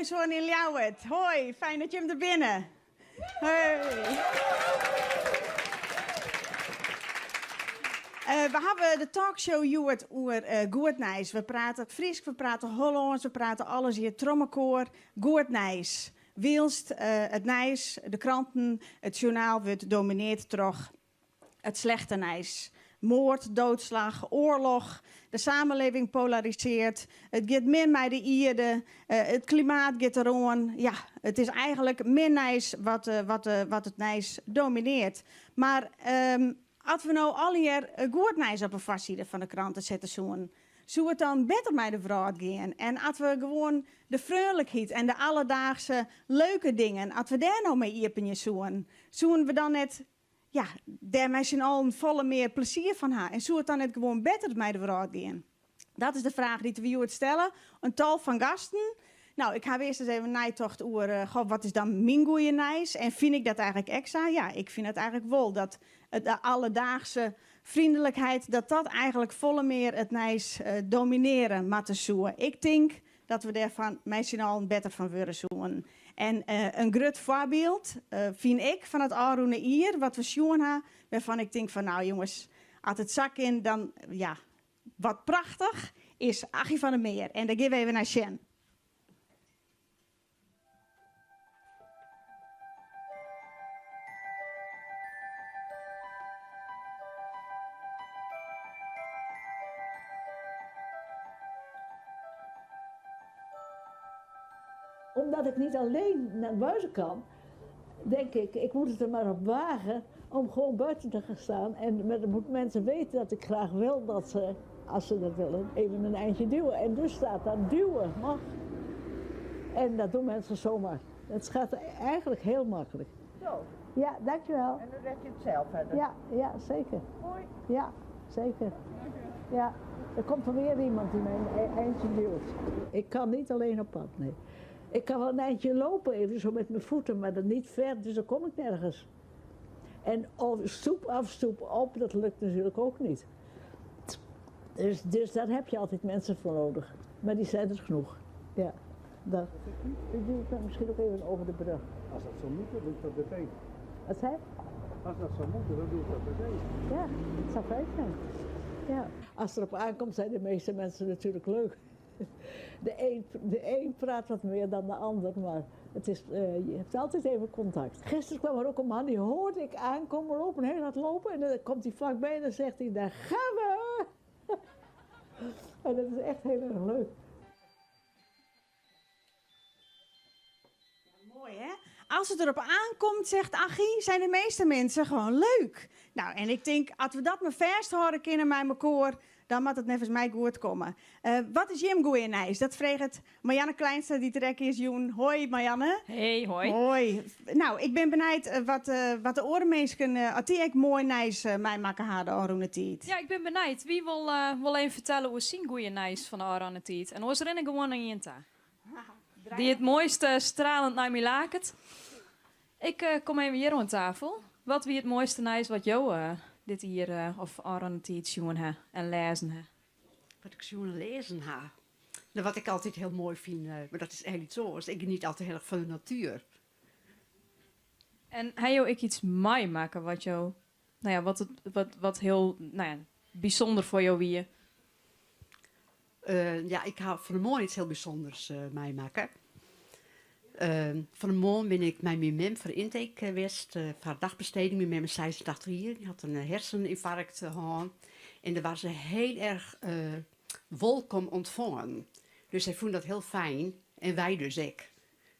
Zoon in Ljouwert. Hoi, fijn dat je hem er binnen. Hey. We hebben de talkshow Jouwert over Goed Nijs. We praten Fries, we praten Hollands, we praten alles hier. Trommelkoor, Goed Nijs. Wielst, het Nijs, de kranten, het journaal wordt domineerd door het slechte Nijs. Moord, doodslag, oorlog, de samenleving polariseert. Het gaat min bij de ierde, het klimaat gaat erom. Ja, het is eigenlijk min Nijs wat het Nijs domineert. Maar als we nou al hier goed Nijs op een vastzijde van de kranten zetten zoen, zou het dan beter met de vrouw gaan? En als we gewoon de vrolijkheid en de alledaagse leuke dingen, als we daar nou mee iepen zoen we dan net, ja, daar mensen al een volle meer plezier van hebben. En zou het dan net gewoon beter met de vrouw gaan? Dat is de vraag die we je stellen. Een tal van gasten. Nou, ik ga eerst eens even nijtocht over, wat is dan mijn goeie Nijs? En vind ik dat eigenlijk extra? Ja, ik vind het eigenlijk wel dat de alledaagse vriendelijkheid, dat eigenlijk volle meer het Nijs domineren met de zoen. Ik denk dat we daarvan mensen al een beter van willen zoeken. En een groot voorbeeld vind ik van het Aroene Ier, wat we zien hebben, waarvan ik denk van nou jongens, als het zak in, dan ja, wat prachtig is Achie van der Meer. En daar gaan we even naar Sjen. Omdat ik niet alleen naar buiten kan, denk ik moet het er maar op wagen om gewoon buiten te gaan staan. En moeten mensen weten dat ik graag wil dat ze, als ze dat willen, even een eindje duwen. En dus staat daar duwen, mag. En dat doen mensen zomaar. Het gaat eigenlijk heel makkelijk. Zo. Ja, dankjewel. En dan red je het zelf verder? Ja, zeker. Hoi. Ja, zeker. Ja, er komt er weer iemand die mij een eindje duwt. Ik kan niet alleen op pad, nee. Ik kan wel een eindje lopen, even zo met mijn voeten, maar dan niet ver, dus dan kom ik nergens. En stoep af, stoep op, dat lukt natuurlijk ook niet. Dus daar heb je altijd mensen voor nodig. Maar die zijn er genoeg. Ja, dat. Ik doe het dan misschien ook even over de brug. Als dat zo moet, dan doe ik dat meteen. Wat zei? Als dat zo moet, dan doe ik dat meteen. Ja, het zou fijn zijn. Ja. Als het erop aankomt, zijn de meeste mensen natuurlijk leuk. De een praat wat meer dan de ander, maar het is, je hebt altijd even contact. Gisteren kwam er ook een man, die hoorde ik aankomen lopen, heel hard lopen. En dan komt hij vlakbij en dan zegt hij, daar gaan we! En dat is echt heel erg leuk. Ja, mooi hè? Als het erop aankomt, zegt Achie, zijn de meeste mensen gewoon leuk. Nou, en ik denk, als we dat maar vast horen kunnen bij mijn koor, dan moet het nevens mij goed komen. Wat is Jim goeie Nijs? Dat vreeg het Marianne Kleinste, die trek is joen. Hoi Marianne. Hey, hoi. Hoi. Nou, ik ben benieuwd wat de orenmeesken, als die ik mooi Nijs mij maken hadden, Aroene Tiet. Ja, ik ben benieuwd. Wie wil even vertellen hoe zien goeie Nijs van de Arane Tiet? En hoe is er gewoon een Jinta? Die het mooiste stralend naar me laket. Ik kom even hier aan tafel. Wat wie het mooiste Nijs wat jou dit hier of Arane Tiet zien en lezen hè? Wat ik zo lezen ha. Nou, wat ik altijd heel mooi vind, maar dat is eigenlijk niet zo, is ik geniet altijd heel erg van de natuur. En hij jou ik iets mooi maken wat jou, nou ja, wat heel, nou ja, bijzonder voor jou wie je. Ja, ik hou van de morgen iets heel bijzonders mee maken. Van de morgen ben ik met mijn mem voor de intake geweest, voor dagbesteding. Mijn mem is 86 jaar, die had een herseninfarct gehad. En daar was ze heel erg welkom ontvangen. Dus zij vond dat heel fijn en wij dus ook.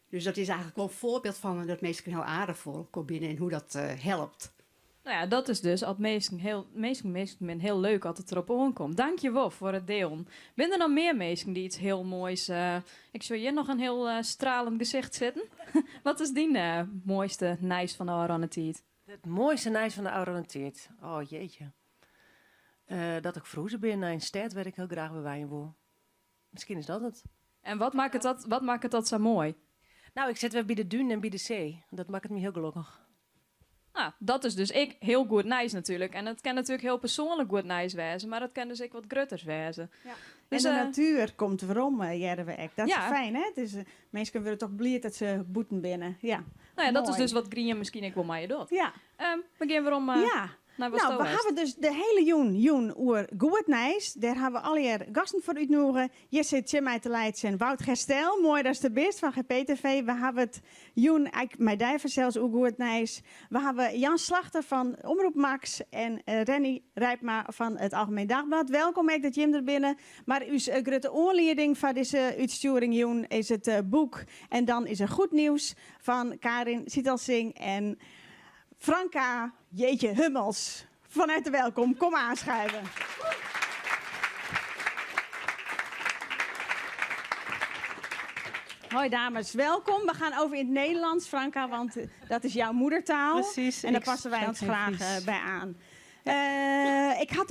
Dus dat is eigenlijk wel een voorbeeld van dat mensen heel aardig voor binnen en hoe dat helpt. Nou ja, dat is dus als meesten heel leuk als het erop aankomt. Dank je wel voor het deel. Ben er nog meer mensen die iets heel moois... ik zou hier nog een heel stralend gezicht zetten. Wat is die mooiste Nijs van de Arane Tiet? Het mooiste Nijs van de Aroranteert. Oh jeetje. Dat ik vroeger ben naar een stad waar ik heel graag bij wijn wil. Misschien is dat het. En wat maakt het dat zo mooi? Nou, ik zit weer bij de duin en bij de zee. Dat maakt het me heel gelukkig. Nou, dat is dus ik heel goed nice natuurlijk. En het kan natuurlijk heel persoonlijk goed nice wezen, maar dat kan dus ik wat grutters wezen. Ja. Dus, en de natuur komt waarom, Jerwe. Dat is Ja. fijn, hè? Dus, mensen worden toch blij dat ze boeten binnen. Ja. nou ja, dat is mooi. dus wat Grien misschien ik wel maar je doet. Ja. Begin waarom Ja. naar wat Nou, we Sto hebben dus de hele joen oer goed nice. Daar hebben we al hier gasten voor uitnodigen. Hier zit Jim uit de Leids en Wout Gerstel. Mooi, dat is de best van GPTV. We hebben het joen, met Dijver zelfs ook goed nice. We hebben Jan Slachter van Omroep Max en Renny Rijpma van het Algemeen Dagblad. Welkom, ik dat Jim er binnen. Maar uw grote oorleiding van deze uitsturing joen is het boek. En dan is er goed nieuws van Karin Sietelsing en Franka, jeetje, Hummels. Vanuit de welkom, kom aanschuiven. Hoi dames, welkom. We gaan over in het Nederlands, Franka, want dat is jouw moedertaal. Precies. En daar ik passen wij spreek ons geen graag Fries. bij aan. Ik had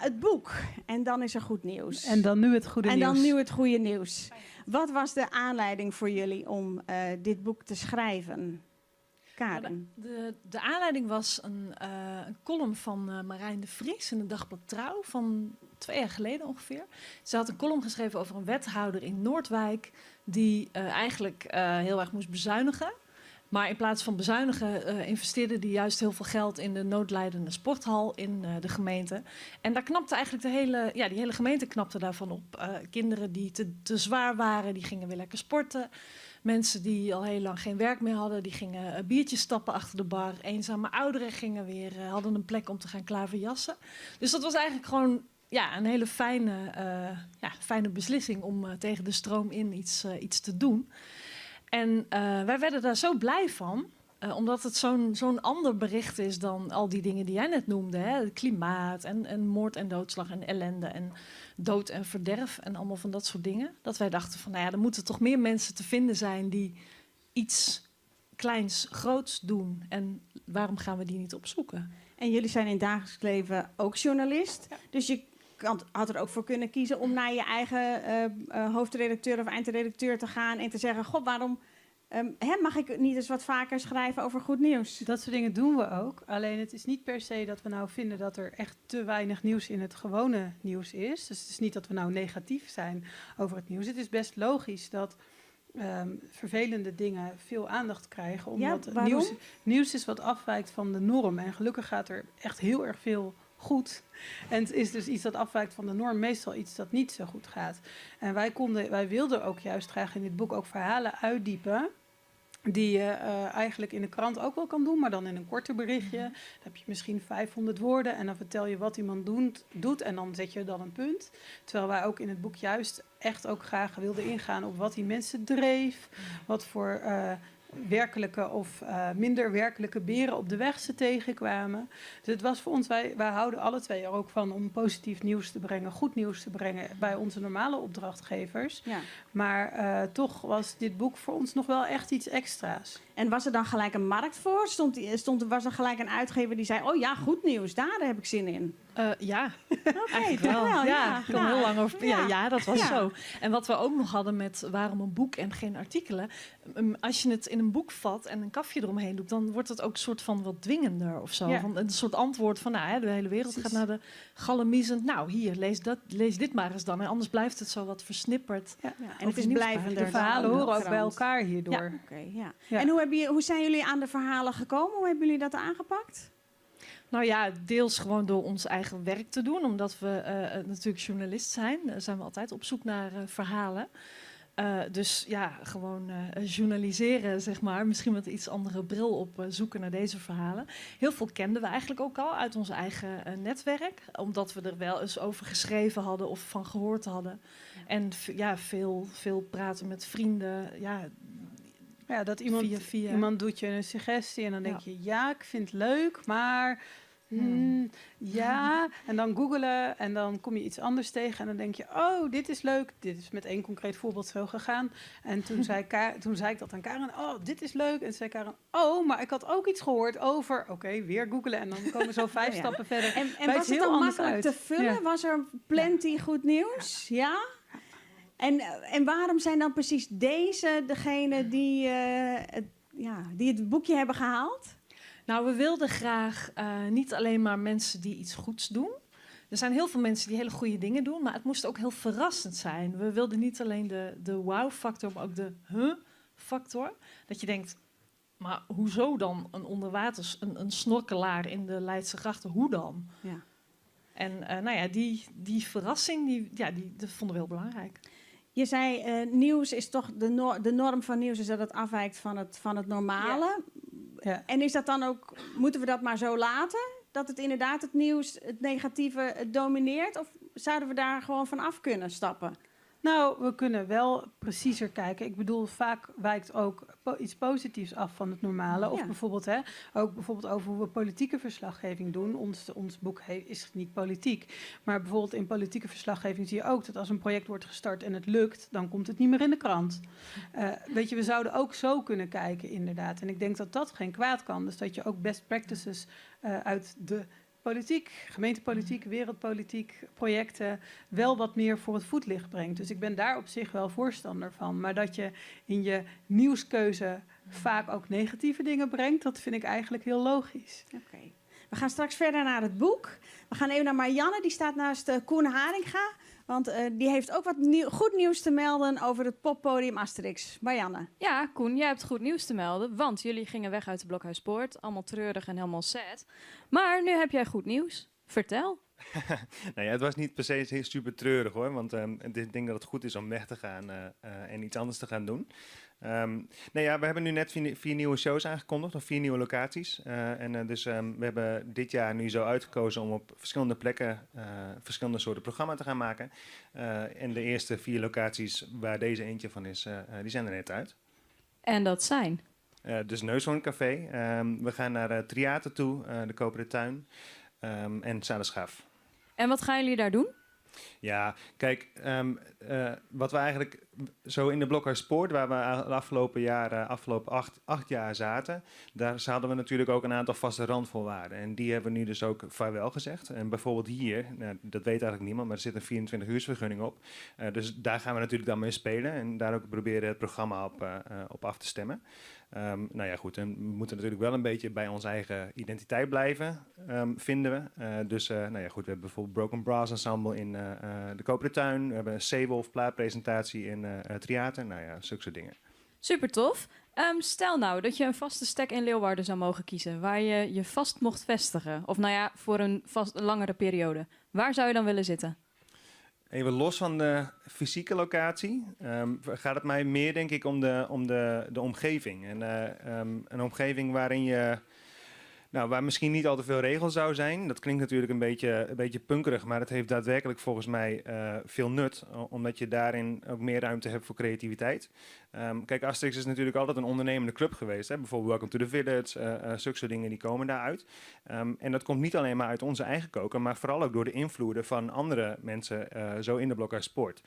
het boek en dan is er goed nieuws. En dan nu het goede En nieuws. dan nu het goede nieuws. Wat was de aanleiding voor jullie om dit boek te schrijven? Karen. De aanleiding was een column van Marijn de Vries in het dagblad Trouw van 2 jaar geleden ongeveer. Ze had een column geschreven over een wethouder in Noordwijk die eigenlijk heel erg moest bezuinigen. Maar in plaats van bezuinigen investeerde die juist heel veel geld in de noodlijdende sporthal in de gemeente. En daar knapte eigenlijk die hele gemeente knapte daarvan op. Kinderen die te zwaar waren, die gingen weer lekker sporten. Mensen die al heel lang geen werk meer hadden, die gingen biertjes stappen achter de bar. Eenzame ouderen hadden een plek om te gaan klaverjassen. Dus dat was eigenlijk gewoon een hele fijne beslissing om tegen de stroom in iets te doen. En wij werden daar zo blij van, omdat het zo'n ander bericht is dan al die dingen die jij net noemde. Hè? Het klimaat en moord en doodslag en ellende en dood en verderf en allemaal van dat soort dingen. Dat wij dachten van, er moeten toch meer mensen te vinden zijn die iets kleins, groots doen. En waarom gaan we die niet opzoeken? En jullie zijn in het dagelijks leven ook journalist. Ja. Dus je had er ook voor kunnen kiezen om naar je eigen hoofdredacteur of eindredacteur te gaan en te zeggen, god, waarom mag ik niet eens wat vaker schrijven over goed nieuws? Dat soort dingen doen we ook. Alleen het is niet per se dat we nou vinden dat er echt te weinig nieuws in het gewone nieuws is. Dus het is niet dat we nou negatief zijn over het nieuws. Het is best logisch dat vervelende dingen veel aandacht krijgen. Omdat nieuws is wat afwijkt van de norm. En gelukkig gaat er echt heel erg veel goed. En het is dus iets dat afwijkt van de norm, meestal iets dat niet zo goed gaat. En wij wilden ook juist graag in dit boek ook verhalen uitdiepen die je eigenlijk in de krant ook wel kan doen, maar dan in een korter berichtje. Dan heb je misschien 500 woorden en dan vertel je wat iemand doet en dan zet je dan een punt. Terwijl wij ook in het boek juist echt ook graag wilden ingaan op wat die mensen dreef, wat voor werkelijke of minder werkelijke beren op de weg ze tegenkwamen. Dus het was voor ons, wij houden alle twee er ook van om positief nieuws te brengen, goed nieuws te brengen bij onze normale opdrachtgevers. Ja. Maar toch was dit boek voor ons nog wel echt iets extra's. En was er dan gelijk een markt voor? Was er gelijk een uitgever die zei, oh ja, goed nieuws, daar heb ik zin in? Ja, eigenlijk wel. Ja, ik kom heel lang over. Ja, dat was Ja. zo. En wat we ook nog hadden met waarom een boek en geen artikelen. Als je het in een boek vat en een kafje eromheen doet, dan wordt het ook een soort van wat dwingender of zo. Ja. Van een soort antwoord van, de hele wereld gaat naar de galamiezend. Nou, hier, lees dit maar eens dan. En anders blijft het zo wat versnipperd. Ja. En het is blijvender. De verhalen dan horen ook krant. bij elkaar hierdoor. Ja. Okay, ja. Ja. En hoe zijn jullie aan de verhalen gekomen? Hoe hebben jullie dat aangepakt? Nou ja, deels gewoon door ons eigen werk te doen. Omdat we natuurlijk journalist zijn. Zijn we altijd op zoek naar verhalen. Dus ja, gewoon journaliseren, zeg maar. Misschien met een iets andere bril op zoeken naar deze verhalen. Heel veel kenden we eigenlijk ook al uit ons eigen netwerk. Omdat we er wel eens over geschreven hadden of van gehoord hadden. En veel praten met vrienden. Ja, dat via. iemand doet je een suggestie en dan denk je, ja, ik vind het leuk, maar ja. En dan googelen en dan kom je iets anders tegen en dan denk je, oh, dit is leuk. Dit is met 1 concreet voorbeeld zo gegaan. En toen zei ik dat aan Karen, oh, dit is leuk. En toen zei Karen, oh, maar ik had ook iets gehoord over, oké, weer googelen. En dan komen zo 5 stappen verder. En was het dan makkelijk te vullen? Ja. Was er plenty goed nieuws? Ja? En waarom zijn dan precies deze degene die het boekje hebben gehaald? Nou, we wilden graag niet alleen maar mensen die iets goeds doen. Er zijn heel veel mensen die hele goede dingen doen, maar het moest ook heel verrassend zijn. We wilden niet alleen de wow-factor, maar ook de huh-factor. Dat je denkt, maar hoezo dan een onderwaters, een snorkelaar in de Leidse grachten, hoe dan? Ja. En die verrassing, dat vonden we heel belangrijk. Je zei, nieuws is toch de norm van nieuws is dat het afwijkt van het normale. Ja. En is dat dan ook, moeten we dat maar zo laten? Dat het inderdaad het nieuws, het negatieve, domineert? Of zouden we daar gewoon van af kunnen stappen? Nou, we kunnen wel preciezer kijken. Ik bedoel, vaak wijkt ook iets positiefs af van het normale. Of Ja. bijvoorbeeld over hoe we politieke verslaggeving doen. Ons boek is niet politiek. Maar bijvoorbeeld in politieke verslaggeving zie je ook dat als een project wordt gestart en het lukt, dan komt het niet meer in de krant. Weet je, we zouden ook zo kunnen kijken, inderdaad. En ik denk dat dat geen kwaad kan. Dus dat je ook best practices uit de politiek, gemeentepolitiek, wereldpolitiek, projecten wel wat meer voor het voetlicht brengt. Dus ik ben daar op zich wel voorstander van. Maar dat je in je nieuwskeuze vaak ook negatieve dingen brengt, dat vind ik eigenlijk heel logisch. Oké. We gaan straks verder naar het boek. We gaan even naar Marianne, die staat naast Koen Haringa. Want die heeft ook wat goed nieuws te melden over het poppodium Asterix. Marianne. Ja, Koen, jij hebt goed nieuws te melden, want jullie gingen weg uit de Blokhuispoort. Allemaal treurig en helemaal sad. Maar nu heb jij goed nieuws. Vertel. Nou ja, het was niet per se super treurig hoor, want ik denk dat het goed is om weg te gaan en iets anders te gaan doen. We hebben nu net 4 nieuwe shows aangekondigd, of 4 nieuwe locaties. We hebben dit jaar nu zo uitgekozen om op verschillende plekken verschillende soorten programma te gaan maken. En de eerste 4 locaties waar deze eentje van is, die zijn er net uit. En dat zijn? Dus Neushoorncafé. We gaan naar Triater toe, de Koperen Tuin en Zaderschaaf. En wat gaan jullie daar doen? Ja, kijk, wat we eigenlijk zo in de Blokhuispoort, waar we de afgelopen 8 jaar zaten, daar hadden we natuurlijk ook een aantal vaste randvoorwaarden. En die hebben we nu dus ook vaarwel gezegd. En bijvoorbeeld hier, dat weet eigenlijk niemand, maar er zit een 24-uursvergunning op. Dus daar gaan we natuurlijk dan mee spelen en daar ook proberen het programma op af te stemmen. En we moeten natuurlijk wel een beetje bij onze eigen identiteit blijven, vinden we. We hebben bijvoorbeeld Broken Brass Ensemble in de Koperen Tuin. We hebben een Seewolf plaatpresentatie in Triater. Zulke soort dingen. Super tof. Stel nou dat je een vaste stek in Leeuwarden zou mogen kiezen, waar je je vast mocht vestigen. Of voor een langere periode. Waar zou je dan willen zitten? Even los van de fysieke locatie gaat het mij meer, denk ik, om de omgeving. En een omgeving waarin waar misschien niet al te veel regels zou zijn. Dat klinkt natuurlijk een beetje punkerig, maar het heeft daadwerkelijk volgens mij veel nut. Omdat je daarin ook meer ruimte hebt voor creativiteit. Kijk, Asterix is natuurlijk altijd een ondernemende club geweest. Hè? Bijvoorbeeld Welcome to the Village, zulke soort dingen die komen daaruit. En dat komt niet alleen maar uit onze eigen koker, maar vooral ook door de invloeden van andere mensen zo in de Blokhuispoort.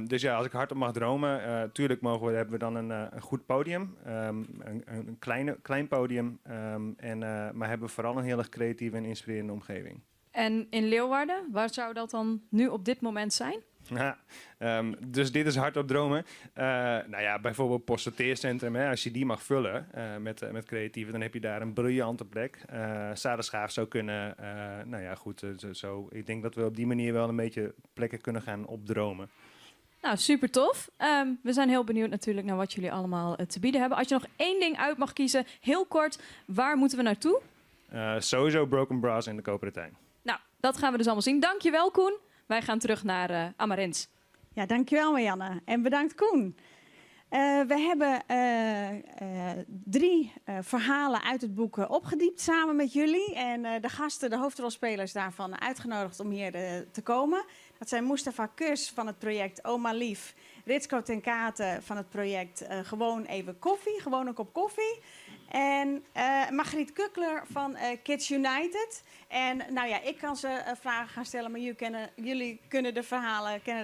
Als ik hardop mag dromen, tuurlijk hebben we dan een goed podium, een klein podium, maar hebben we vooral een heel erg creatieve en inspirerende omgeving. En in Leeuwarden, waar zou dat dan nu op dit moment zijn? Ja, dus dit is hardop dromen. Bijvoorbeeld postsorteercentrum, als je die mag vullen met creatieven, dan heb je daar een briljante plek. Zaderschaaf zou kunnen. Ik denk dat we op die manier wel een beetje plekken kunnen gaan opdromen. Nou, super tof. We zijn heel benieuwd natuurlijk naar wat jullie allemaal te bieden hebben. Als je nog 1 ding uit mag kiezen, heel kort, waar moeten we naartoe? Sowieso Broken Brass in de Koperen Tuin. Nou, dat gaan we dus allemaal zien. Dankjewel, Koen. Wij gaan terug naar Amarins. Ja, dankjewel Marianne. En bedankt Koen. We hebben 3 verhalen uit het boek opgediept samen met jullie. En de gasten, de hoofdrolspelers daarvan uitgenodigd om hier te komen. Dat zijn Mustafa Kus van het project Oma Lief. Ritsko ten Kate van het project Gewoon Even Koffie. Gewoon een kop koffie. En Margriet Kukkler van Kids United. En ik kan ze vragen gaan stellen, maar jullie kennen de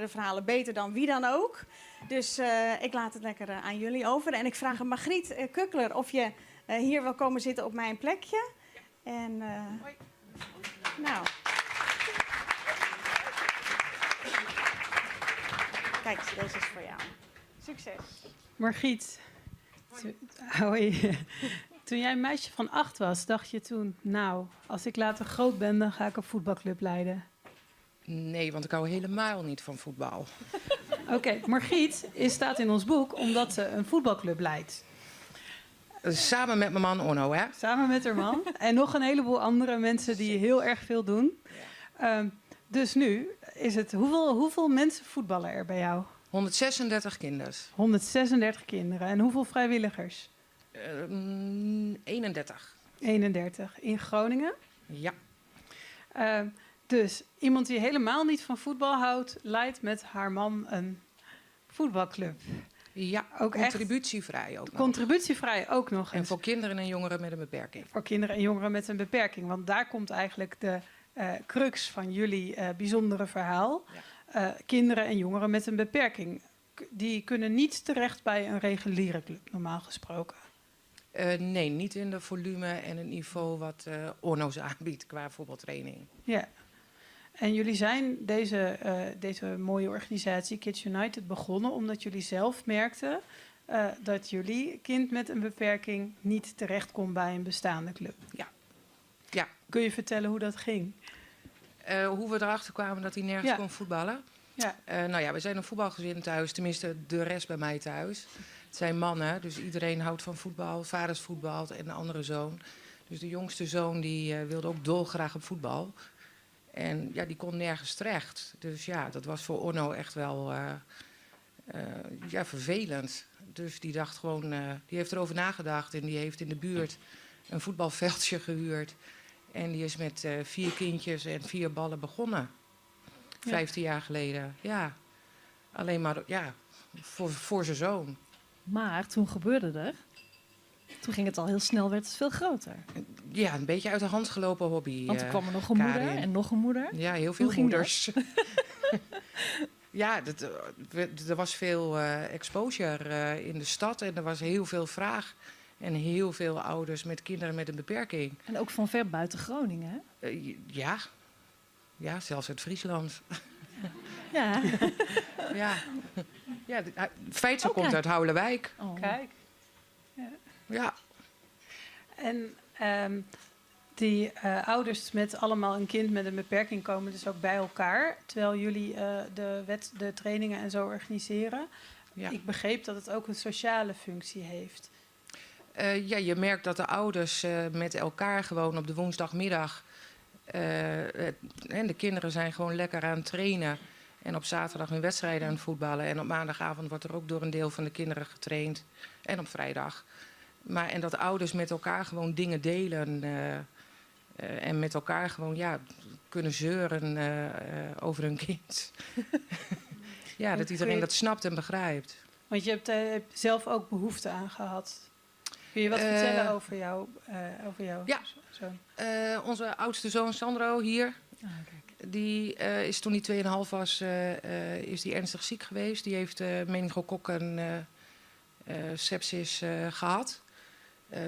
verhalen beter dan wie dan ook. Dus ik laat het lekker aan jullie over. En ik vraag aan Margriet Kukkler of je hier wil komen zitten op mijn plekje. En nou. Kijk, deze is voor jou. Succes. Margriet. Hoi. Toen jij een meisje van 8 was, dacht je toen... nou, als ik later groot ben, dan ga ik een voetbalclub leiden. Nee, want ik hou helemaal niet van voetbal. Oké, Margriet staat in ons boek omdat ze een voetbalclub leidt. Samen met mijn man Onno, hè? Samen met haar man. En nog een heleboel andere mensen die heel erg veel doen. Dus nu is het... Hoeveel mensen voetballen er bij jou? 136 kinderen. 136 kinderen. En hoeveel vrijwilligers? 31. 31. In Groningen? Ja. Dus iemand die helemaal niet van voetbal houdt... leidt met haar man een voetbalclub. Ja, ook contributievrij ook nog. Contributievrij ook nog eens. En voor kinderen en jongeren met een beperking. Voor kinderen en jongeren met een beperking. Want daar komt eigenlijk de crux van jullie bijzondere verhaal. Ja. Kinderen en jongeren met een beperking. Die kunnen niet terecht bij een reguliere club, normaal gesproken. Nee, niet in de volume en het niveau wat Onno's aanbiedt qua voetbaltraining. Ja. En jullie zijn deze mooie organisatie Kids United begonnen omdat jullie zelf merkten dat jullie kind met een beperking niet terecht kon bij een bestaande club. Ja. Ja. Kun je vertellen hoe dat ging? Hoe we erachter kwamen dat hij nergens kon voetballen? Ja. Nou ja, we zijn een voetbalgezin thuis, tenminste de rest bij mij thuis. Het zijn mannen, dus iedereen houdt van voetbal. Vaders voetbalt en de andere zoon. Dus de jongste zoon die wilde ook dolgraag op voetbal. En ja, die kon nergens terecht. Dus ja, dat was voor Onno echt wel vervelend. Dus die dacht gewoon, die heeft erover nagedacht en die heeft in de buurt een voetbalveldje gehuurd. En die is met 4 kindjes en 4 ballen begonnen. 15 jaar geleden, ja. Alleen maar, ja, voor zijn zoon. Maar toen gebeurde er. Toen ging het al heel snel, werd het veel groter. Ja, een beetje uit de hand gelopen hobby. Want er kwam er nog een moeder en nog een moeder. Ja, heel veel moeders. Ja, er was veel exposure in de stad en er was heel veel vraag. En heel veel ouders met kinderen met een beperking. En ook van ver buiten Groningen, hè? Ja, zelfs uit Friesland. Ja. Ja, Feitse komt uit Houwelwijk. Oh. Kijk. Ja. En die ouders met allemaal een kind met een beperking komen dus ook bij elkaar. Terwijl jullie de trainingen en zo organiseren. Ja. Ik begreep dat het ook een sociale functie heeft. Ja, je merkt dat de ouders met elkaar gewoon op de woensdagmiddag... en de kinderen zijn gewoon lekker aan het trainen. En op zaterdag hun wedstrijden aan het voetballen. En op maandagavond wordt er ook door een deel van de kinderen getraind. En op vrijdag. En dat ouders met elkaar gewoon dingen delen. En met elkaar gewoon kunnen zeuren over hun kind. Ja, dat iedereen dat snapt en begrijpt. Want je hebt zelf ook behoefte aan gehad. Kun je wat vertellen over jou? Ja, zoon? Onze oudste zoon Sandro hier. Die is toen hij 2,5 was, is die ernstig ziek geweest. Die heeft meningokokken sepsis gehad.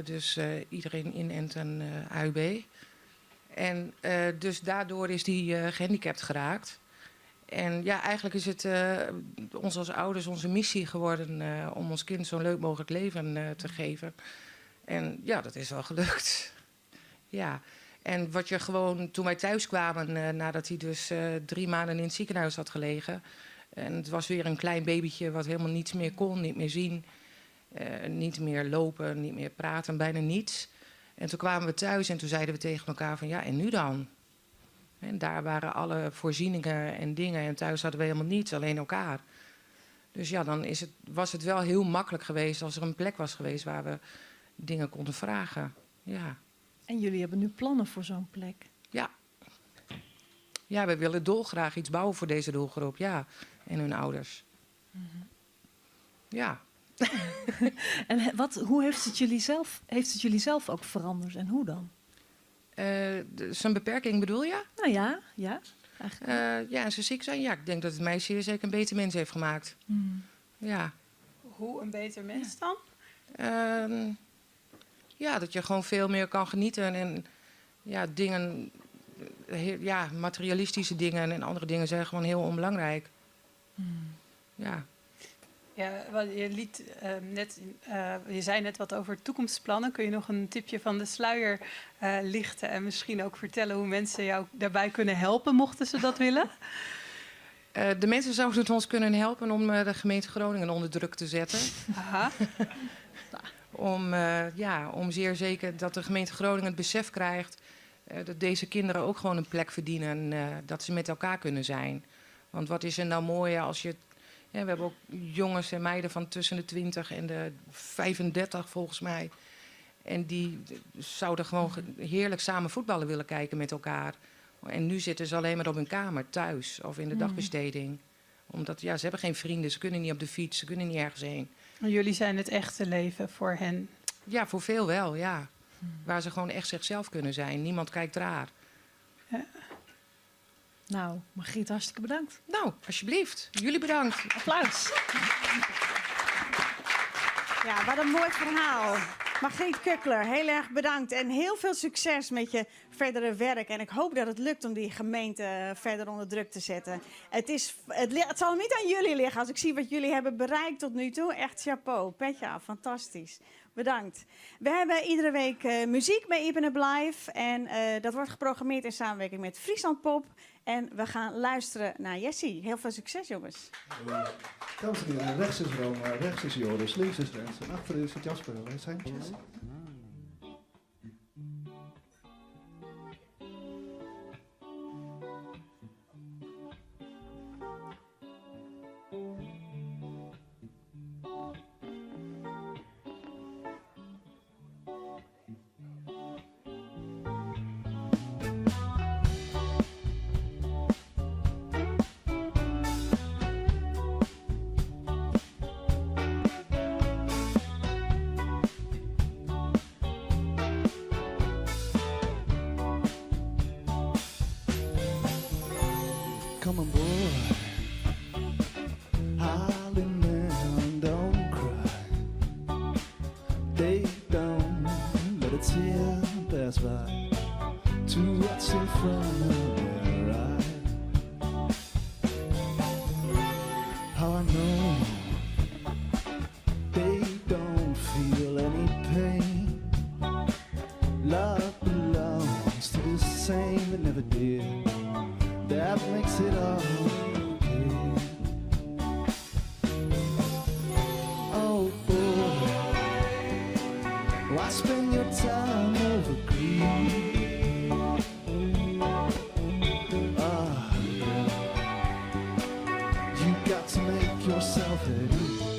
Dus iedereen inenten AUB. En dus daardoor is hij gehandicapt geraakt. En ja, eigenlijk is het ons als ouders onze missie geworden om ons kind zo'n leuk mogelijk leven te geven. En ja, dat is wel gelukt. Ja. En wat je gewoon, toen wij thuis kwamen, nadat hij dus 3 maanden in het ziekenhuis had gelegen. En het was weer een klein babytje wat helemaal niets meer kon, niet meer zien. Niet meer lopen, niet meer praten, bijna niets. En toen kwamen we thuis en toen zeiden we tegen elkaar van ja, en nu dan? En daar waren alle voorzieningen en dingen. En thuis hadden we helemaal niets, alleen elkaar. Dus ja, dan was het wel heel makkelijk geweest als er een plek was geweest waar we dingen konden vragen. Ja. En jullie hebben nu plannen voor zo'n plek? Ja. Ja, we willen dolgraag iets bouwen voor deze doelgroep, ja. En hun ouders. Mm-hmm. Ja. En hoe heeft het jullie zelf ook veranderd en hoe dan? Zijn beperking bedoel je? Nou ja. Ja, en ze ziek zijn. Ja, ik denk dat het mij zeer zeker een beter mens heeft gemaakt. Mm. Ja. Hoe een beter mens dan? Ja, dat je gewoon veel meer kan genieten. En ja, dingen, materialistische dingen en andere dingen zijn gewoon heel onbelangrijk. Mm. Ja. Ja, je zei net wat over toekomstplannen. Kun je nog een tipje van de sluier lichten en misschien ook vertellen hoe mensen jou daarbij kunnen helpen, mochten ze dat willen? De mensen zouden ons kunnen helpen om de gemeente Groningen onder druk te zetten. Aha. Om zeer zeker dat de gemeente Groningen het besef krijgt dat deze kinderen ook gewoon een plek verdienen en dat ze met elkaar kunnen zijn. Want wat is er nou mooi als je... Ja, we hebben ook jongens en meiden van tussen de 20 en de 35 volgens mij. En die zouden gewoon heerlijk samen voetballen willen kijken met elkaar. En nu zitten ze alleen maar op hun kamer, thuis of in de dagbesteding. Omdat ze hebben geen vrienden, ze kunnen niet op de fiets, ze kunnen niet ergens heen. En jullie zijn het echte leven voor hen? Ja, voor veel wel, ja. Waar ze gewoon echt zichzelf kunnen zijn. Niemand kijkt raar. Ja. Nou, Margriet, hartstikke bedankt. Nou, alsjeblieft. Jullie bedankt. Applaus. Ja, wat een mooi verhaal. Margriet Kuckler, heel erg bedankt. En heel veel succes met je verdere werk. En ik hoop dat het lukt om die gemeente verder onder druk te zetten. Het zal niet aan jullie liggen als ik zie wat jullie hebben bereikt tot nu toe. Echt chapeau. Petje af, fantastisch. Bedankt. We hebben iedere week muziek bij IPNUP Live. En dat wordt geprogrammeerd in samenwerking met Friesland Pop. En we gaan luisteren naar Jessie. Heel veel succes, jongens. Dames en heren, rechts is Roma, rechts is Joris, links is Rens en achter is het Jasper. Wij zijn Jessie. Come on, boy. Holly man, don't cry. They don't let a tear pass by to what's in front of their eyes. How I know they don't feel any pain. Love belongs to the same that never did. That makes it all okay. Oh boy, why spend your time over greed? Ah, girl, you got to make yourself at ease.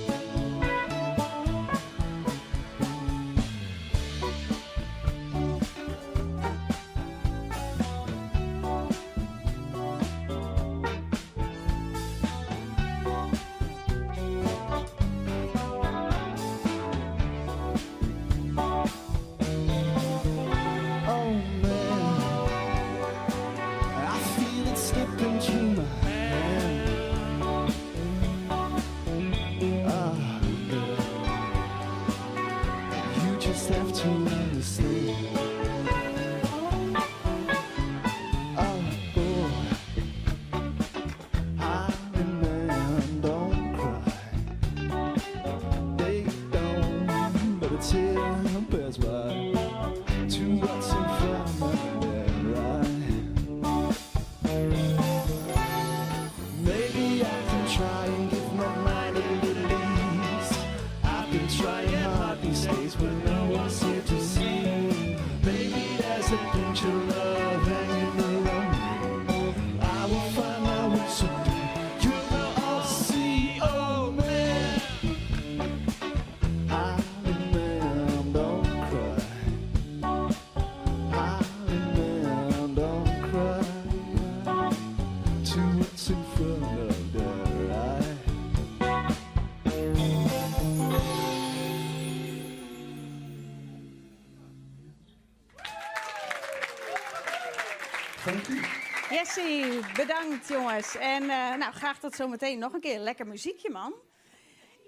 Jessie, bedankt jongens. En graag tot zometeen nog een keer. Lekker muziekje, man.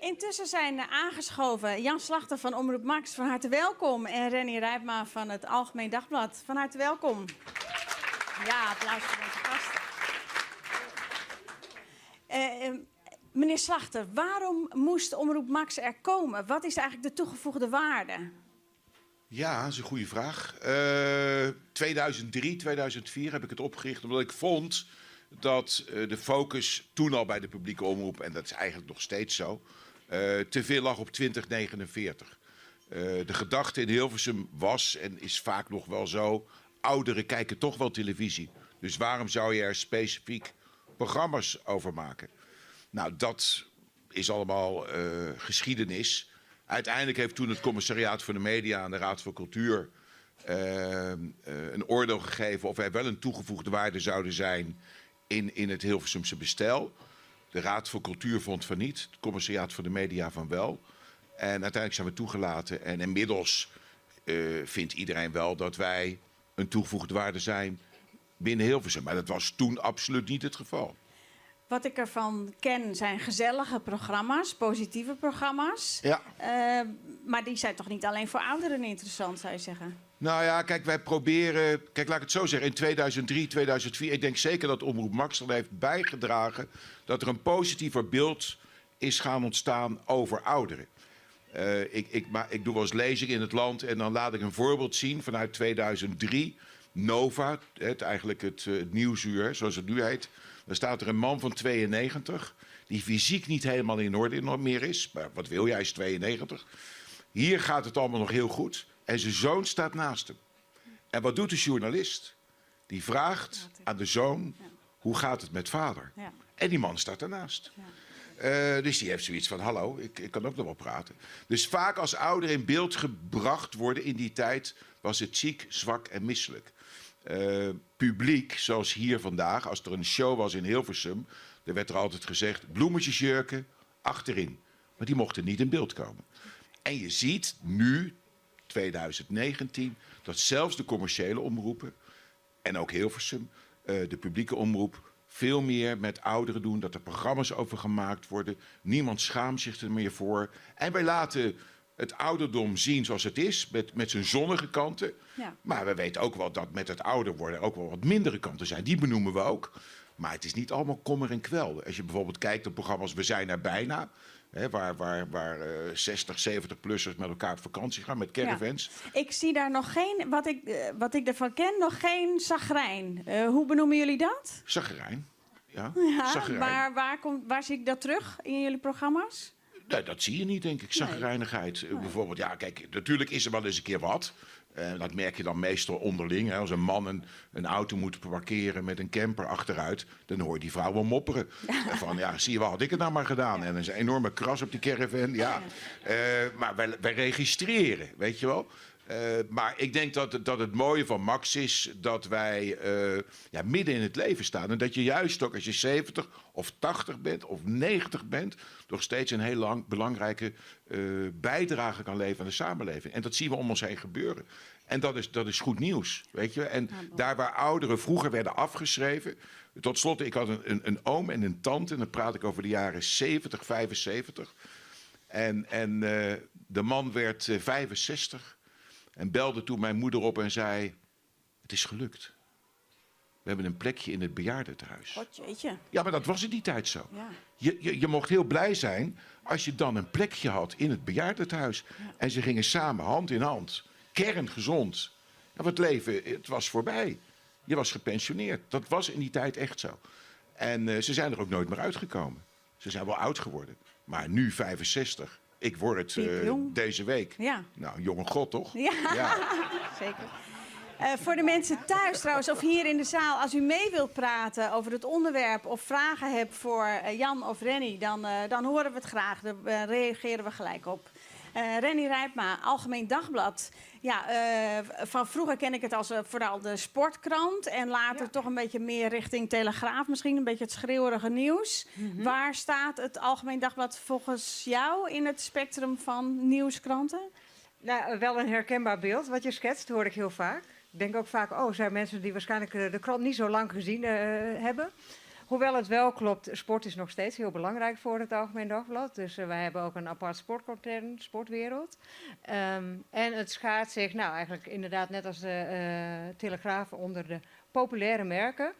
Intussen zijn aangeschoven Jan Slachter van Omroep Max, van harte welkom. En Renny Rijpma van het Algemeen Dagblad, van harte welkom. Ja, applaus voor onze gasten. Meneer Slachter, waarom moest Omroep Max er komen? Wat is eigenlijk de toegevoegde waarde? Ja, dat is een goede vraag. 2003, 2004 heb ik het opgericht omdat ik vond dat de focus toen al bij de publieke omroep, en dat is eigenlijk nog steeds zo, te veel lag op 2049. De gedachte in Hilversum was en is vaak nog wel zo, ouderen kijken toch wel televisie. Dus waarom zou je er specifiek programma's over maken? Nou, dat is allemaal geschiedenis. Uiteindelijk heeft toen het Commissariaat voor de Media en de Raad voor Cultuur een oordeel gegeven of er wel een toegevoegde waarde zouden zijn in het Hilversumse bestel. De Raad voor Cultuur vond van niet, het Commissariaat voor de Media van wel. En uiteindelijk zijn we toegelaten en inmiddels vindt iedereen wel dat wij een toegevoegde waarde zijn binnen Hilversum. Maar dat was toen absoluut niet het geval. Wat ik ervan ken zijn gezellige programma's, positieve programma's. Ja. Maar die zijn toch niet alleen voor ouderen interessant, zou je zeggen? Nou ja, kijk, wij proberen... Kijk, laat ik het zo zeggen. In 2003, 2004... Ik denk zeker dat Omroep Max er heeft bijgedragen dat er een positiever beeld is gaan ontstaan over ouderen. Ik doe wel eens lezingen in het land en dan laat ik een voorbeeld zien vanuit 2003. Nova, het Nieuwsuur, zoals het nu heet. Dan staat er een man van 92, die fysiek niet helemaal in orde meer is. Maar wat wil jij, hij is 92. Hier gaat het allemaal nog heel goed. En zijn zoon staat naast hem. En wat doet de journalist? Die vraagt aan de zoon, hoe gaat het met vader? Ja. En die man staat ernaast. Dus die heeft zoiets van, hallo, ik kan ook nog wel praten. Dus vaak als ouderen in beeld gebracht worden in die tijd, was het ziek, zwak en misselijk. Publiek, zoals hier vandaag, als er een show was in Hilversum, er werd er altijd gezegd, bloemetjesjurken achterin. Maar die mochten niet in beeld komen. En je ziet nu, 2019, dat zelfs de commerciële omroepen en ook Hilversum, de publieke omroep, veel meer met ouderen doen, dat er programma's over gemaakt worden. Niemand schaamt zich er meer voor. En wij laten het ouderdom zien zoals het is, met zijn zonnige kanten. Ja. Maar we weten ook wel dat met het ouder worden ook wel wat mindere kanten zijn. Die benoemen we ook. Maar het is niet allemaal kommer en kwel. Als je bijvoorbeeld kijkt op programma's We zijn er bijna, hè, waar 60, 70-plussers met elkaar op vakantie gaan met caravans. Ja. Ik zie daar nog geen, wat ik ervan ken, nog geen zagrijn. Hoe benoemen jullie dat? Zagrijn. Ja, Ja, zagrijn. maar waar zie ik dat terug in jullie programma's? Nee, dat zie je niet, denk ik, zagrijnigheid. Bijvoorbeeld, ja, kijk, natuurlijk is er wel eens een keer wat. Dat merk je dan meestal onderling. Hè. Als een man een auto moet parkeren met een camper achteruit, dan hoor je die vrouw wel mopperen. Van, ja, zie je, wat had ik het nou maar gedaan? En er is een enorme kras op die caravan. Ja. Maar wij registreren, weet je wel. Maar ik denk dat het mooie van Max is dat wij midden in het leven staan. En dat je juist ook als je 70 of 80 bent of 90 bent, nog steeds een heel belangrijke bijdrage kan leveren aan de samenleving. En dat zien we om ons heen gebeuren. En dat is goed nieuws, weet je. En daar waar ouderen vroeger werden afgeschreven. Tot slot, ik had een oom en een tante, en dan praat ik over de jaren 70, 75. En de man werd 65. En belde toen mijn moeder op en zei, het is gelukt. We hebben een plekje in het bejaardentehuis. God, jeetje. Ja, maar dat was in die tijd zo. Ja. Je mocht heel blij zijn als je dan een plekje had in het bejaardentehuis. Ja. En ze gingen samen hand in hand. Kerngezond. Ja, het leven, het was voorbij. Je was gepensioneerd. Dat was in die tijd echt zo. En ze zijn er ook nooit meer uitgekomen. Ze zijn wel oud geworden. Maar nu 65... Ik word het deze week. Ja. Nou, jonge god, toch? Ja, zeker. Voor de mensen thuis trouwens, of hier in de zaal, als u mee wilt praten over het onderwerp of vragen hebt voor Jan of Renny, dan horen we het graag. Daar reageren we gelijk op. Renny Rijpma, Algemeen Dagblad. Ja, van vroeger ken ik het als vooral de sportkrant. En later toch een beetje meer richting Telegraaf. Misschien een beetje het schreeuwerige nieuws. Mm-hmm. Waar staat het Algemeen Dagblad volgens jou in het spectrum van nieuwskranten? Nou, wel een herkenbaar beeld wat je schetst, hoor ik heel vaak. Ik denk ook vaak, zijn mensen die waarschijnlijk de krant niet zo lang gezien hebben. Hoewel het wel klopt, sport is nog steeds heel belangrijk voor het Algemeen Dagblad. Dus wij hebben ook een apart sportkatern, Sportwereld. En het schaart zich, nou eigenlijk inderdaad net als de Telegraaf onder de populaire merken.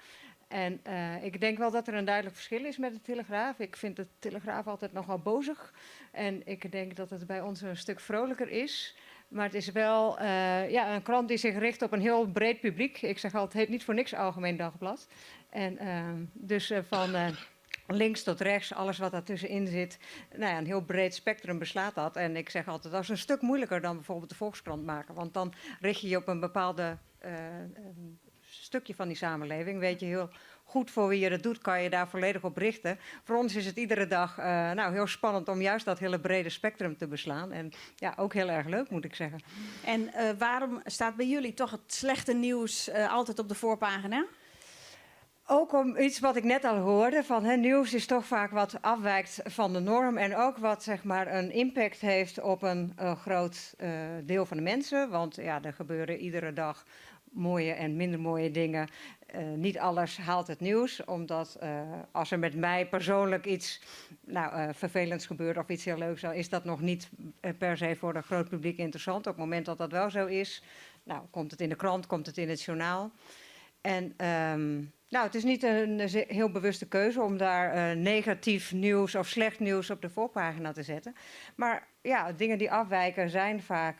En ik denk wel dat er een duidelijk verschil is met de Telegraaf. Ik vind de Telegraaf altijd nogal bozig. En ik denk dat het bij ons een stuk vrolijker is. Maar het is wel een krant die zich richt op een heel breed publiek. Ik zeg altijd, het heet niet voor niks Algemeen Dagblad. En dus van links tot rechts, alles wat daartussenin zit. Nou ja, een heel breed spectrum beslaat dat. En ik zeg altijd, dat is een stuk moeilijker dan bijvoorbeeld de Volkskrant maken. Want dan richt je je op een bepaalde stukje van die samenleving. Weet je heel goed voor wie je dat doet, kan je daar volledig op richten. Voor ons is het iedere dag heel spannend om juist dat hele brede spectrum te beslaan. En ja, ook heel erg leuk, moet ik zeggen. En waarom staat bij jullie toch het slechte nieuws altijd op de voorpagina? Ook om iets wat ik net al hoorde, van nieuws is toch vaak wat afwijkt van de norm. En ook wat zeg maar een impact heeft op een groot deel van de mensen. Want ja, er gebeuren iedere dag mooie en minder mooie dingen. Niet alles haalt het nieuws, omdat als er met mij persoonlijk iets vervelends gebeurt of iets heel leuks, dan is dat nog niet per se voor een groot publiek interessant. Op het moment dat dat wel zo is, komt het in de krant, komt het in het journaal. En het is niet een heel bewuste keuze om daar negatief nieuws of slecht nieuws op de voorpagina te zetten. Maar ja, dingen die afwijken zijn vaak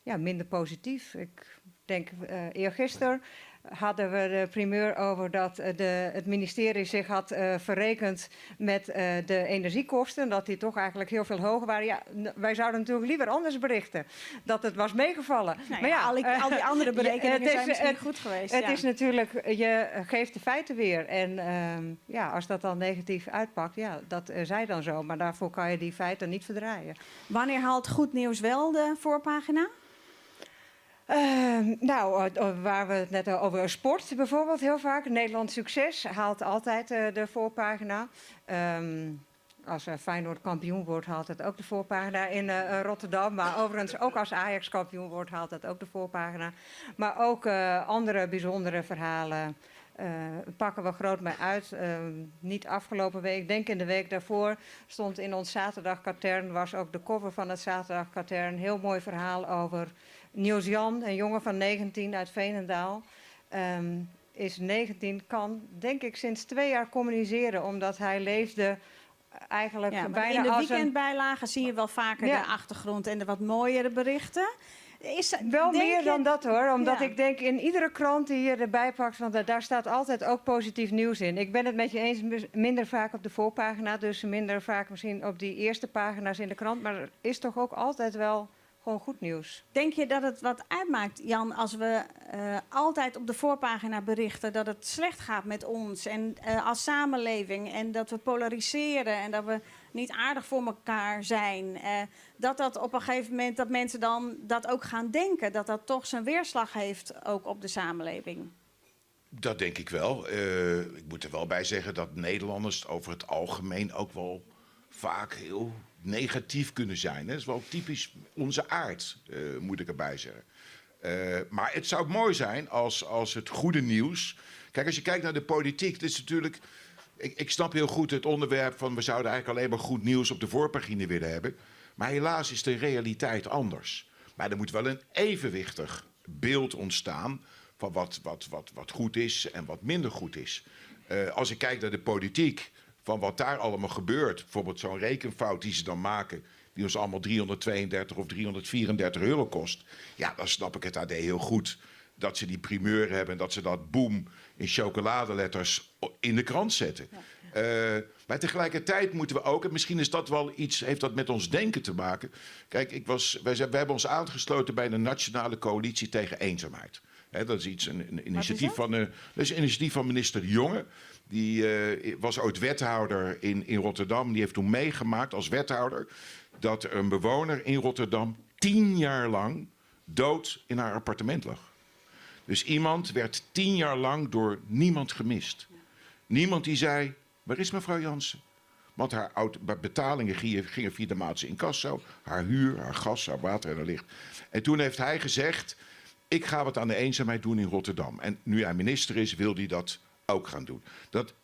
minder positief. Ik denk, eergisteren hadden we de primeur over dat het ministerie zich had verrekend met de energiekosten. Dat die toch eigenlijk heel veel hoger waren. Ja, wij zouden natuurlijk liever anders berichten. Dat het was meegevallen. Maar ja, al die andere berekeningen zijn misschien goed geweest. Het is natuurlijk, je geeft de feiten weer. En als dat dan negatief uitpakt, dat zij dan zo. Maar daarvoor kan je die feiten niet verdraaien. Wanneer haalt goed nieuws wel de voorpagina? Waar we het net over sport bijvoorbeeld heel vaak. Nederland Succes haalt altijd de voorpagina. Als Feyenoord kampioen wordt, haalt het ook de voorpagina in Rotterdam. Maar overigens ook als Ajax kampioen wordt, haalt het ook de voorpagina. Maar ook andere bijzondere verhalen pakken we groot mee uit. Niet afgelopen week, ik denk in de week daarvoor, stond in ons zaterdagkatern, was ook de cover van het zaterdagkatern, een heel mooi verhaal over Niels Jan, een jongen van 19 uit Veenendaal. Is 19, kan denk ik sinds 2 jaar communiceren, omdat hij leefde eigenlijk bijna in de als weekendbijlagen zie je wel vaker de achtergrond en de wat mooiere berichten. Wel meer dan dat hoor, omdat ik denk in iedere krant die je erbij pakt, want daar staat altijd ook positief nieuws in. Ik ben het met je eens, minder vaak op de voorpagina, dus minder vaak misschien op die eerste pagina's in de krant, maar er is toch ook altijd wel gewoon goed nieuws. Denk je dat het wat uitmaakt, Jan, als we altijd op de voorpagina berichten dat het slecht gaat met ons en als samenleving en dat we polariseren en dat we niet aardig voor elkaar zijn, dat op een gegeven moment dat mensen dan dat ook gaan denken, dat dat toch zijn weerslag heeft ook op de samenleving? Dat denk ik wel. Ik moet er wel bij zeggen dat Nederlanders over het algemeen ook wel vaak heel negatief kunnen zijn. Dat is wel typisch onze aard, moet ik erbij zeggen. Maar het zou mooi zijn als het goede nieuws. Kijk, als je kijkt naar de politiek, het is natuurlijk. Ik snap heel goed het onderwerp van we zouden eigenlijk alleen maar goed nieuws op de voorpagina willen hebben. Maar helaas is de realiteit anders. Maar er moet wel een evenwichtig beeld ontstaan van wat goed is en wat minder goed is. Als ik kijk naar de politiek, van wat daar allemaal gebeurt, bijvoorbeeld zo'n rekenfout die ze dan maken, die ons allemaal 332 of 334 euro kost. Ja, dan snap ik het AD heel goed dat ze die primeur hebben en dat ze dat boem in chocoladeletters in de krant zetten. Ja. Maar tegelijkertijd moeten we ook, en misschien is dat wel iets, heeft dat met ons denken te maken. Kijk, wij hebben ons aangesloten bij de Nationale Coalitie tegen Eenzaamheid. Dat is een initiatief van minister De Jonge. Die was ooit wethouder in Rotterdam. Die heeft toen meegemaakt als wethouder dat er een bewoner in Rotterdam 10 jaar lang dood in haar appartement lag. Dus iemand werd 10 jaar lang door niemand gemist. Niemand die zei, waar is mevrouw Jansen? Want haar betalingen gingen via de Maatse incasso. Haar huur, haar gas, haar water en haar licht. En toen heeft hij gezegd, ik ga wat aan de eenzaamheid doen in Rotterdam. En nu hij minister is, wil hij dat ook gaan doen.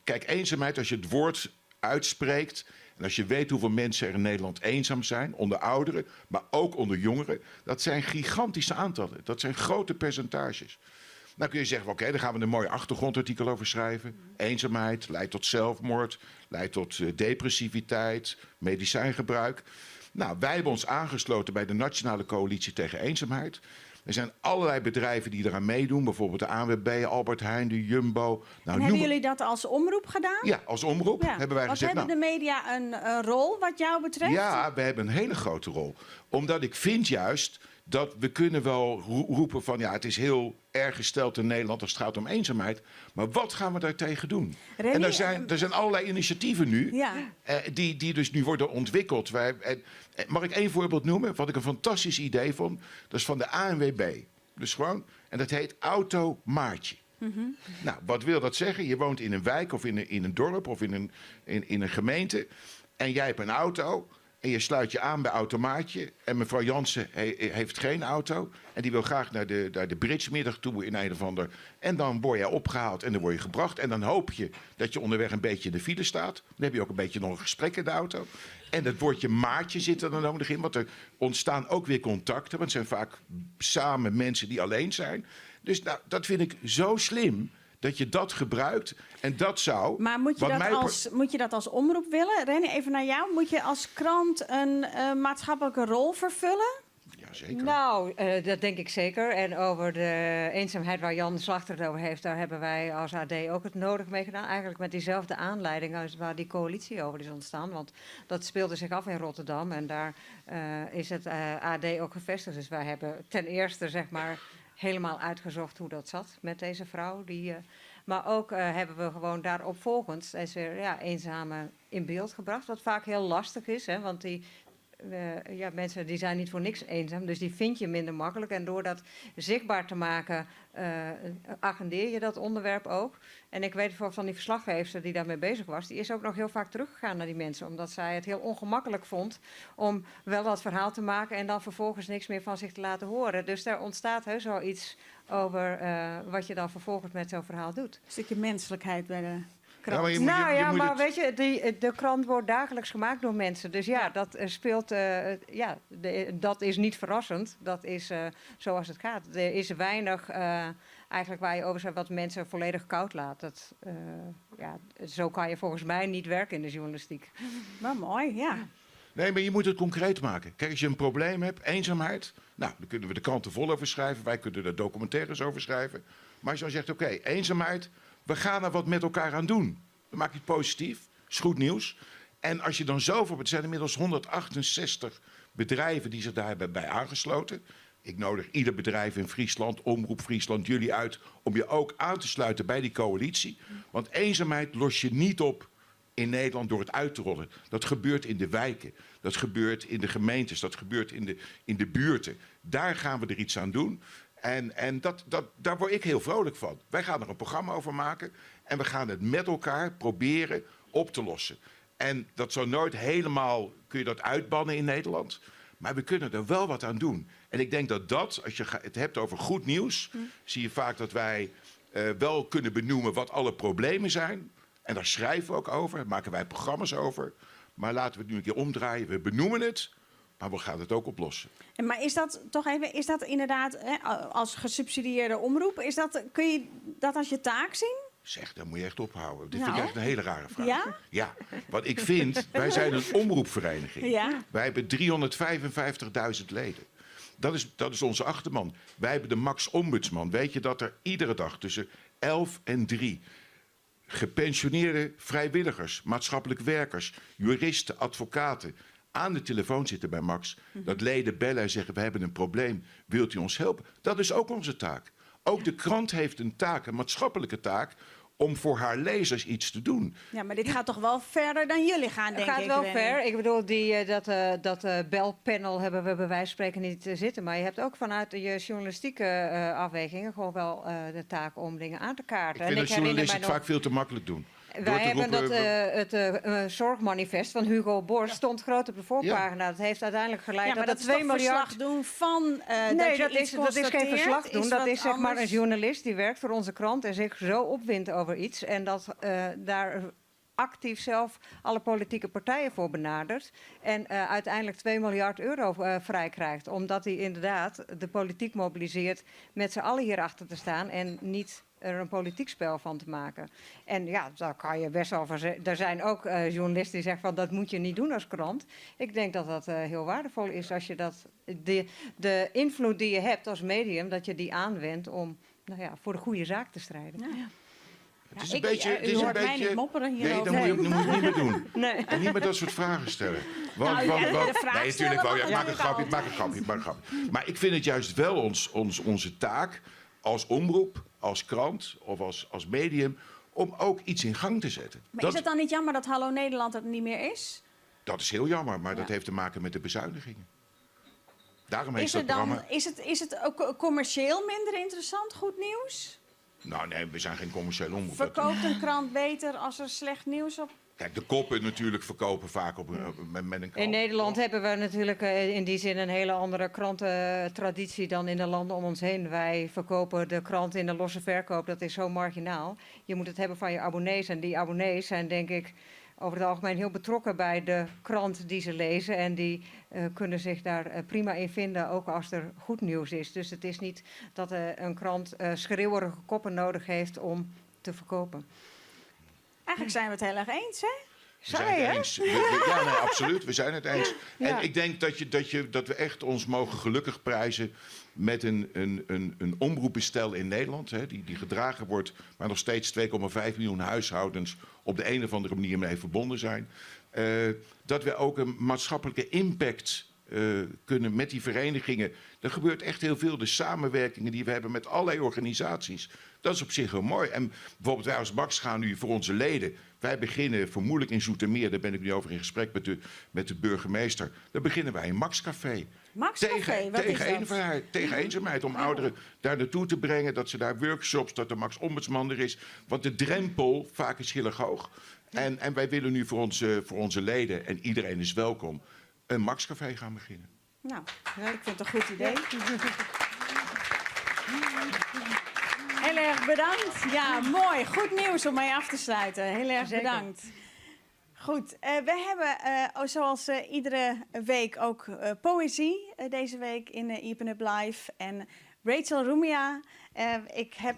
Kijk, eenzaamheid, als je het woord uitspreekt en als je weet hoeveel mensen er in Nederland eenzaam zijn, onder ouderen, maar ook onder jongeren, dat zijn gigantische aantallen. Dat zijn grote percentages. Nou kun je zeggen, oké, daar gaan we een mooi achtergrondartikel over schrijven. Eenzaamheid leidt tot zelfmoord, leidt tot depressiviteit, medicijngebruik. Nou, wij hebben ons aangesloten bij de Nationale Coalitie tegen Eenzaamheid. Er zijn allerlei bedrijven die eraan meedoen. Bijvoorbeeld de ANWB, Albert Heijn, de Jumbo. Nou, en hebben jullie dat als omroep gedaan? Ja, als omroep hebben wij gezegd... Hebben de media een rol wat jou betreft? Ja, we hebben een hele grote rol. Omdat ik vind juist dat we kunnen wel roepen van... ja, het is heel erg gesteld in Nederland als het gaat om eenzaamheid. Maar wat gaan we daartegen doen? Remy, en er zijn allerlei initiatieven nu... die dus nu worden ontwikkeld. Mag ik één voorbeeld noemen? Wat ik een fantastisch idee vond. Dat is van de ANWB. Dus gewoon, en dat heet Auto Maatje. Mm-hmm. Nou, wat wil dat zeggen? Je woont in een wijk of in een dorp of in een gemeente... en jij hebt een auto... en je sluit je aan bij Automaatje... en mevrouw Jansen heeft geen auto... en die wil graag naar de bridgemiddag toe in een of ander... en dan word je opgehaald en dan word je gebracht... en dan hoop je dat je onderweg een beetje in de file staat. Dan heb je ook een beetje nog een gesprek in de auto... en dat woordje maatje zit er dan ook nog in... want er ontstaan ook weer contacten... want het zijn vaak samen mensen die alleen zijn. Dus nou, dat vind ik zo slim... dat je dat gebruikt en dat zou... Maar moet je dat als omroep willen? René, even naar jou. Moet je als krant een maatschappelijke rol vervullen? Ja, zeker. Nou, dat denk ik zeker. En over de eenzaamheid waar Jan Slachter het over heeft... daar hebben wij als AD ook het nodig mee gedaan. Eigenlijk met diezelfde aanleiding als waar die coalitie over is ontstaan. Want dat speelde zich af in Rotterdam. En daar is het AD ook gevestigd. Dus wij hebben ten eerste, zeg maar... helemaal uitgezocht hoe dat zat met deze vrouw. Maar ook hebben we gewoon daarop volgend steeds weer eenzamen in beeld gebracht. Wat vaak heel lastig is, hè, want mensen die zijn niet voor niks eenzaam. Dus die vind je minder makkelijk. En door dat zichtbaar te maken, agendeer je dat onderwerp ook. En ik weet bijvoorbeeld van die verslaggever die daarmee bezig was... die is ook nog heel vaak teruggegaan naar die mensen... omdat zij het heel ongemakkelijk vond om wel dat verhaal te maken... en dan vervolgens niks meer van zich te laten horen. Dus daar ontstaat heus wel iets over wat je dan vervolgens met zo'n verhaal doet. Een stukje menselijkheid bij de krant. Weet je, de krant wordt dagelijks gemaakt door mensen. Dus dat speelt... dat is niet verrassend. Dat is zoals het gaat. Er is weinig... eigenlijk waar je over zegt wat mensen volledig koud laat. Zo kan je volgens mij niet werken in de journalistiek. Wel mooi, ja. Nee, maar je moet het concreet maken. Kijk, als je een probleem hebt, eenzaamheid... nou, dan kunnen we de kranten vol over schrijven. Wij kunnen er documentaires over schrijven. Maar als je dan zegt, oké, eenzaamheid... we gaan er wat met elkaar aan doen. Dan maak je het positief. Is goed nieuws. En als je dan zoveel... er zijn inmiddels 168 bedrijven die zich daar hebben bij aangesloten... Ik nodig ieder bedrijf in Friesland, Omroep Friesland, jullie uit... om je ook aan te sluiten bij die coalitie. Want eenzaamheid los je niet op in Nederland door het uit te rollen. Dat gebeurt in de wijken, dat gebeurt in de gemeentes, dat gebeurt in de buurten. Daar gaan we er iets aan doen. En daar word ik heel vrolijk van. Wij gaan er een programma over maken... en we gaan het met elkaar proberen op te lossen. En dat zal nooit helemaal... kun je dat uitbannen in Nederland... Maar we kunnen er wel wat aan doen. En ik denk dat als je het hebt over goed nieuws... zie je vaak dat wij wel kunnen benoemen wat alle problemen zijn. En daar schrijven we ook over, daar maken wij programma's over. Maar laten we het nu een keer omdraaien. We benoemen het, maar we gaan het ook oplossen. Maar is dat inderdaad als gesubsidieerde omroep... kun je dat als je taak zien? Zeg, daar moet je echt ophouden. Dit vind ik echt een hele rare vraag. Ja? Ja, wat ik vind, wij zijn een omroepvereniging. Ja. Wij hebben 355.000 leden. Dat is onze achterman. Wij hebben de Max Ombudsman. Weet je dat er iedere dag tussen 11 en 3... gepensioneerde vrijwilligers, maatschappelijk werkers... juristen, advocaten aan de telefoon zitten bij Max... dat leden bellen en zeggen, we hebben een probleem. Wilt u ons helpen? Dat is ook onze taak. Ook de krant heeft een taak, een maatschappelijke taak... om voor haar lezers iets te doen. Ja, maar dit gaat toch wel verder dan jullie gaan, denk ik. Het gaat wel ver. Ik bedoel, dat belpanel hebben we bij wijze van spreken niet zitten. Maar je hebt ook vanuit je journalistieke afwegingen... gewoon wel de taak om dingen aan te kaarten. Ik vind dat journalisten het vaak veel te makkelijk doen. Wij hebben het zorgmanifest van Hugo Borst stond groot op de voorpagina. Dat heeft uiteindelijk geleid dat dat 2 miljard... verslag doen van nee, dat is geen verslag doen. Dat is zeg maar een journalist die werkt voor onze krant... en zich zo opwindt over iets. En dat daar actief zelf alle politieke partijen voor benadert. En uiteindelijk 2 miljard euro vrij krijgt. Omdat hij inderdaad de politiek mobiliseert met z'n allen hierachter te staan. En niet er een politiek spel van te maken. En ja, daar kan je best wel van zeggen. Er zijn ook journalisten die zeggen van dat moet je niet doen als krant. Ik denk dat dat heel waardevol is als je de invloed die je hebt als medium, dat je die aanwendt om voor de goede zaak te strijden. Ja. Het is een beetje... U hoort mij niet mopperen hierover. Nee, dat moet je niet meer doen. Nee. En niet meer dat soort vragen stellen. De vraag nee, natuurlijk wel. Ja, ik maak een grapje. Maar ik vind het juist wel onze taak als omroep, als krant of als medium, om ook iets in gang te zetten. Maar is het dan niet jammer dat Hallo Nederland er niet meer is? Dat is heel jammer, maar dat heeft te maken met de bezuinigingen. Daarom is het ook commercieel minder interessant, goed nieuws? Nou nee, we zijn geen commerciële omroep. Verkoopt een krant beter als er slecht nieuws op... Kijk, de koppen natuurlijk verkopen vaak met een krant. In Nederland hebben we natuurlijk in die zin een hele andere krantentraditie dan in de landen om ons heen. Wij verkopen de krant in de losse verkoop, dat is zo marginaal. Je moet het hebben van je abonnees en die abonnees zijn denk ik over het algemeen heel betrokken bij de krant die ze lezen. En die kunnen zich daar prima in vinden, ook als er goed nieuws is. Dus het is niet dat een krant schreeuwerige koppen nodig heeft om te verkopen. Eigenlijk zijn we het heel erg eens, hè? We zijn het eens. Ja, nee, absoluut. We zijn het eens. Ja. En ik denk dat we echt ons mogen gelukkig prijzen met een omroepbestel in Nederland. Hè, die gedragen wordt, maar nog steeds 2,5 miljoen huishoudens op de een of andere manier mee verbonden zijn. Dat we ook een maatschappelijke impact kunnen met die verenigingen. Er gebeurt echt heel veel. De samenwerkingen die we hebben met allerlei organisaties. Dat is op zich heel mooi. En bijvoorbeeld wij als Max gaan nu voor onze leden. Wij beginnen vermoedelijk in Zoetermeer. Daar ben ik nu over in gesprek met de burgemeester. Dan beginnen wij een Maxcafé. Maxcafé? Tegen eenzaamheid. Om ouderen daar naartoe te brengen. Dat ze daar workshops, dat de Max Ombudsman er is. Want de drempel vaak is heel erg hoog. En wij willen nu voor onze leden, en iedereen is welkom, een Maxcafé gaan beginnen. Nou, ik vind het een goed idee. Heel erg bedankt. Ja, mooi. Goed nieuws om mee af te sluiten. Heel erg bedankt. Goed, we hebben zoals iedere week ook poëzie deze week in Iepen Up Live. En Rachel Rumia, ik heb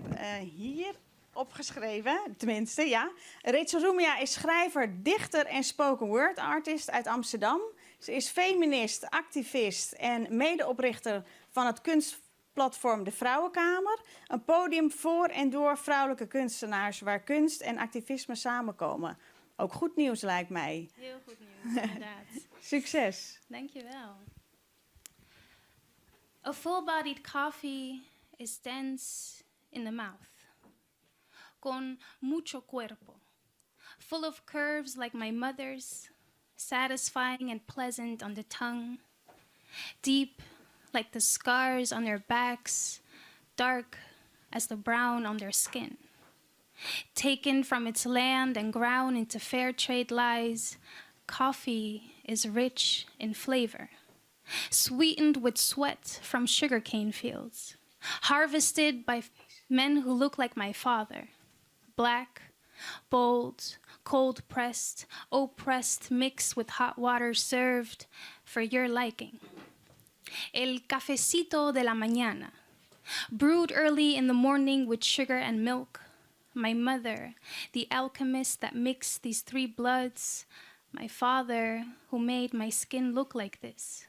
hier opgeschreven, tenminste, ja. Rachel Rumia is schrijver, dichter en spoken word artist uit Amsterdam. Ze is feminist, activist en medeoprichter van het kunstplatform De Vrouwenkamer. Een podium voor en door vrouwelijke kunstenaars waar kunst en activisme samenkomen. Ook goed nieuws lijkt mij. Heel goed nieuws, inderdaad. Succes. Dankjewel. A full-bodied coffee is dense in the mouth. Con mucho cuerpo. Full of curves like my mother's. Satisfying and pleasant on the tongue. Deep like the scars on their backs. Dark as the brown on their skin. Taken from its land and ground into fair trade lies, coffee is rich in flavor, sweetened with sweat from sugarcane fields, harvested by men who look like my father, black, bold, cold-pressed, oppressed, mixed with hot water served for your liking. El cafecito de la mañana, brewed early in the morning with sugar and milk. My mother, the alchemist that mixed these three bloods. My father, who made my skin look like this.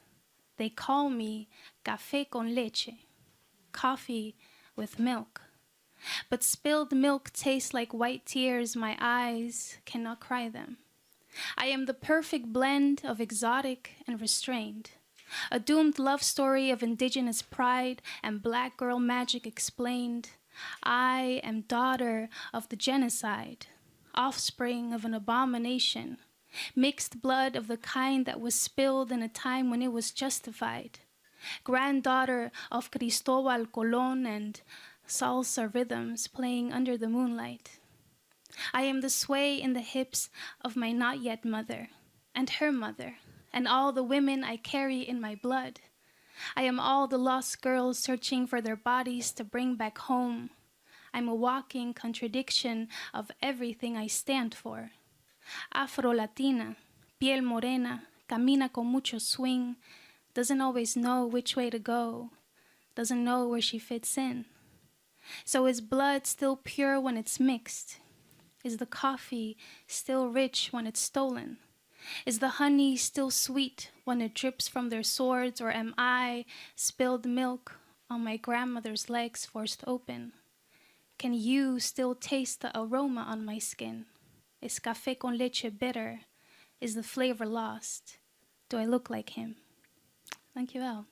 They call me café con leche, coffee with milk. But spilled milk tastes like white tears. My eyes cannot cry them. I am the perfect blend of exotic and restrained. A doomed love story of indigenous pride and black girl magic explained. I am daughter of the genocide, offspring of an abomination, mixed blood of the kind that was spilled in a time when it was justified, granddaughter of Cristobal Colon and salsa rhythms playing under the moonlight. I am the sway in the hips of my not yet mother, and her mother, and all the women I carry in my blood. I am all the lost girls searching for their bodies to bring back home. I'm a walking contradiction of everything I stand for. Afro-Latina, piel morena, camina con mucho swing, doesn't always know which way to go, doesn't know where she fits in. So is blood still pure when it's mixed? Is the coffee still rich when it's stolen? Is the honey still sweet when it drips from their swords, or am I spilled milk on my grandmother's legs forced open? Can you still taste the aroma on my skin? Is café con leche bitter? Is the flavor lost? Do I look like him? Dankjewel.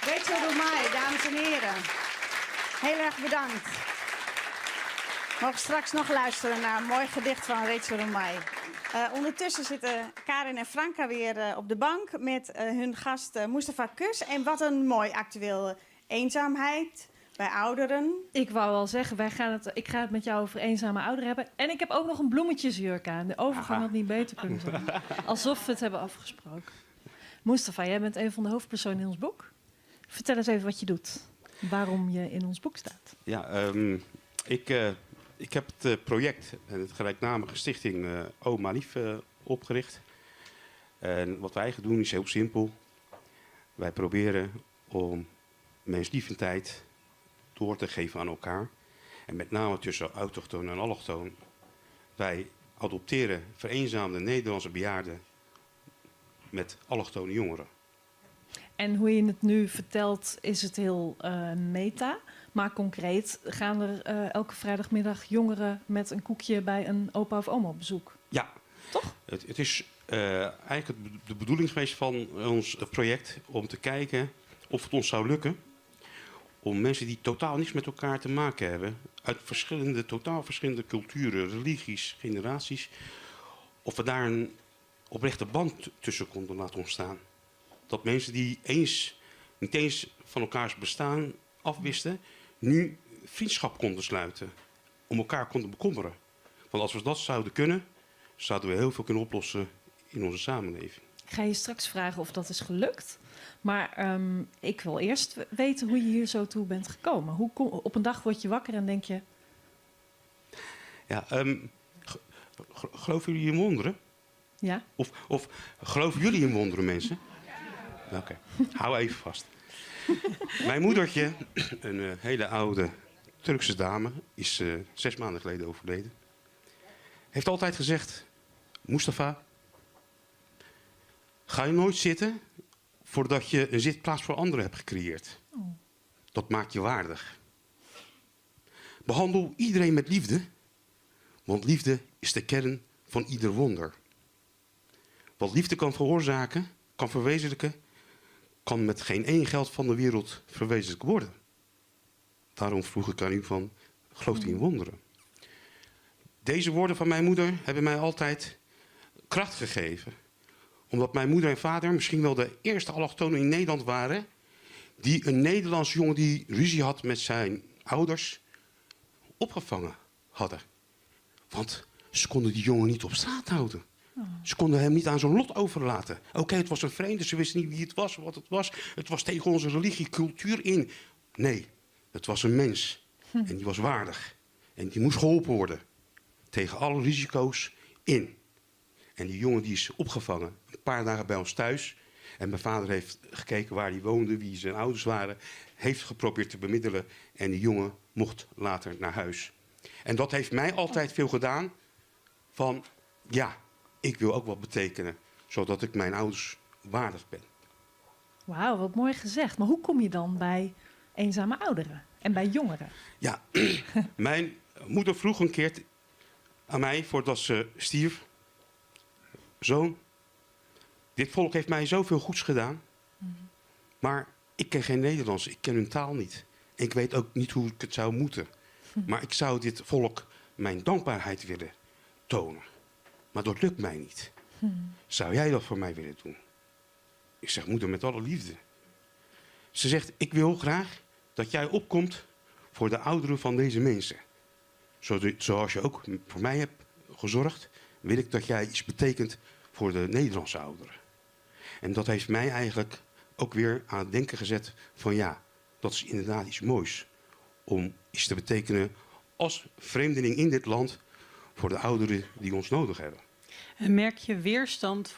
Rachel Romay, dames en heren. Heel erg bedankt. We mogen straks nog luisteren naar een mooi gedicht van Rachel Romay. Ondertussen zitten Karin en Franka weer op de bank met hun gast Mustafa Kus. En wat een mooi actueel eenzaamheid bij ouderen. Ik wou wel zeggen, ik ga het met jou over eenzame ouderen hebben. En ik heb ook nog een bloemetjesjurk aan. De overgang had niet beter kunnen zijn. Alsof we het hebben afgesproken. Mustafa, jij bent een van de hoofdpersonen in ons boek. Vertel eens even wat je doet. Waarom je in ons boek staat. Ja, ik heb het project en het gelijknamige stichting Oma Lief opgericht. En wat wij doen is heel simpel. Wij proberen om menslievendheid door te geven aan elkaar. En met name tussen autochtoon en allochtoon. Wij adopteren vereenzaamde Nederlandse bejaarden met allochtone jongeren. En hoe je het nu vertelt is het heel meta. Maar concreet gaan er elke vrijdagmiddag jongeren met een koekje bij een opa of oma op bezoek. Ja. Toch? Het is eigenlijk de bedoeling geweest van ons project om te kijken of het ons zou lukken om mensen die totaal niets met elkaar te maken hebben, uit totaal verschillende culturen, religies, generaties, of we daar een oprechte band tussen konden laten ontstaan. Dat mensen die niet eens van elkaars bestaan afwisten, nu vriendschap konden sluiten, om elkaar konden bekommeren. Want als we dat zouden kunnen, zouden we heel veel kunnen oplossen in onze samenleving. Ik ga je straks vragen of dat is gelukt. Maar ik wil eerst weten hoe je hier zo toe bent gekomen. Op een dag word je wakker en denk je... Ja, geloven jullie in wonderen? Ja. Of geloven jullie in wonderen, mensen? Oké, hou even vast. Mijn moedertje, een hele oude Turkse dame, is 6 maanden geleden overleden. Heeft altijd gezegd: Mustafa, ga je nooit zitten voordat je een zitplaats voor anderen hebt gecreëerd. Dat maakt je waardig. Behandel iedereen met liefde, want liefde is de kern van ieder wonder. Wat liefde kan veroorzaken, kan verwezenlijken, kan met geen één geld van de wereld verwezenlijkt worden. Daarom vroeg ik aan u van, gelooft u in wonderen? Deze woorden van mijn moeder hebben mij altijd kracht gegeven. Omdat mijn moeder en vader misschien wel de eerste allochtonen in Nederland waren die een Nederlands jongen die ruzie had met zijn ouders opgevangen hadden. Want ze konden die jongen niet op straat houden. Ze konden hem niet aan zijn lot overlaten. Oké, het was een vreemde, ze wisten niet wie het was, wat het was. Het was tegen onze religie, cultuur in. Nee, het was een mens. En die was waardig. En die moest geholpen worden. Tegen alle risico's in. En die jongen die is opgevangen. Een paar dagen bij ons thuis. En mijn vader heeft gekeken waar hij woonde, wie zijn ouders waren. Heeft geprobeerd te bemiddelen. En die jongen mocht later naar huis. En dat heeft mij altijd veel gedaan. Van, ja, ik wil ook wat betekenen. Zodat ik mijn ouders waardig ben. Wauw, wat mooi gezegd. Maar hoe kom je dan bij eenzame ouderen en bij jongeren? Ja, mijn moeder vroeg een keer aan mij, voordat ze stierf: zoon, dit volk heeft mij zoveel goeds gedaan. Maar ik ken geen Nederlands, ik ken hun taal niet. En ik weet ook niet hoe ik het zou moeten. Maar ik zou dit volk mijn dankbaarheid willen tonen. Maar dat lukt mij niet. Zou jij dat voor mij willen doen? Ik zeg, moeder, met alle liefde. Ze zegt, ik wil graag dat jij opkomt voor de ouderen van deze mensen. Zoals je ook voor mij hebt gezorgd, wil ik dat jij iets betekent voor de Nederlandse ouderen. En dat heeft mij eigenlijk ook weer aan het denken gezet van, ja, dat is inderdaad iets moois. Om iets te betekenen als vreemdeling in dit land voor de ouderen die ons nodig hebben. En merk je weerstand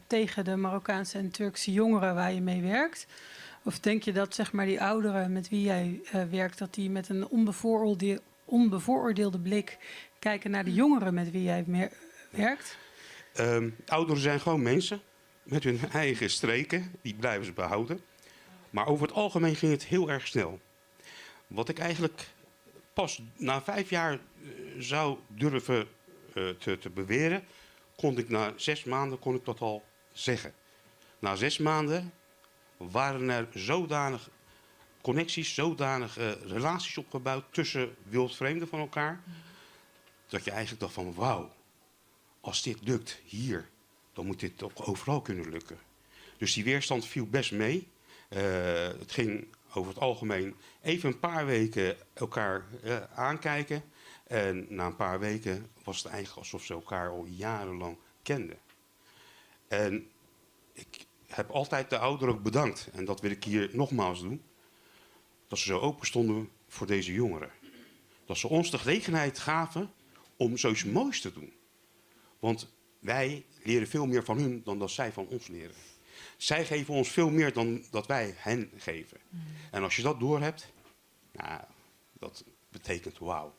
tegen de Marokkaanse en Turkse jongeren waar je mee werkt? Of denk je dat zeg maar, die ouderen met wie jij werkt, dat die met een onbevooroordeelde blik kijken naar de jongeren met wie jij werkt? Ouderen zijn gewoon mensen met hun eigen streken, die blijven ze behouden. Maar over het algemeen ging het heel erg snel. Wat ik eigenlijk pas na 5 jaar zou durven te beweren, kon ik na 6 maanden dat al zeggen. Na 6 maanden waren er zodanig connecties, zodanige relaties opgebouwd tussen wildvreemden van elkaar, dat je eigenlijk dacht van wauw, als dit lukt hier, dan moet dit ook overal kunnen lukken. Dus die weerstand viel best mee. Het ging over het algemeen even een paar weken elkaar aankijken. En na een paar weken was het eigenlijk alsof ze elkaar al jarenlang kenden. En ik heb altijd de ouderen ook bedankt. En dat wil ik hier nogmaals doen. Dat ze zo open stonden voor deze jongeren. Dat ze ons de gelegenheid gaven om zoiets moois te doen. Want wij leren veel meer van hun dan dat zij van ons leren. Zij geven ons veel meer dan dat wij hen geven. En als je dat doorhebt, nou, dat betekent wauw.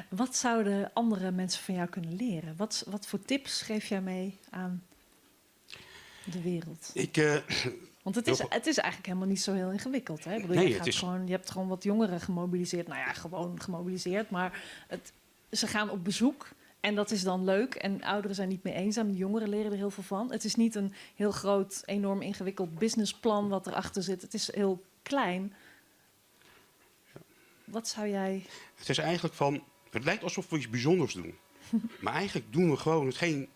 Wat zouden andere mensen van jou kunnen leren? Wat voor tips geef jij mee aan de wereld? Want het is eigenlijk helemaal niet zo heel ingewikkeld. Hè? Ik bedoel, je hebt gewoon wat jongeren gemobiliseerd. Nou ja, gewoon gemobiliseerd. Maar ze gaan op bezoek. En dat is dan leuk. En ouderen zijn niet meer eenzaam. De jongeren leren er heel veel van. Het is niet een heel groot, enorm ingewikkeld businessplan wat erachter zit. Het is heel klein. Wat zou jij... Het is eigenlijk van... Het lijkt alsof we iets bijzonders doen. Maar eigenlijk doen we gewoon hetgeen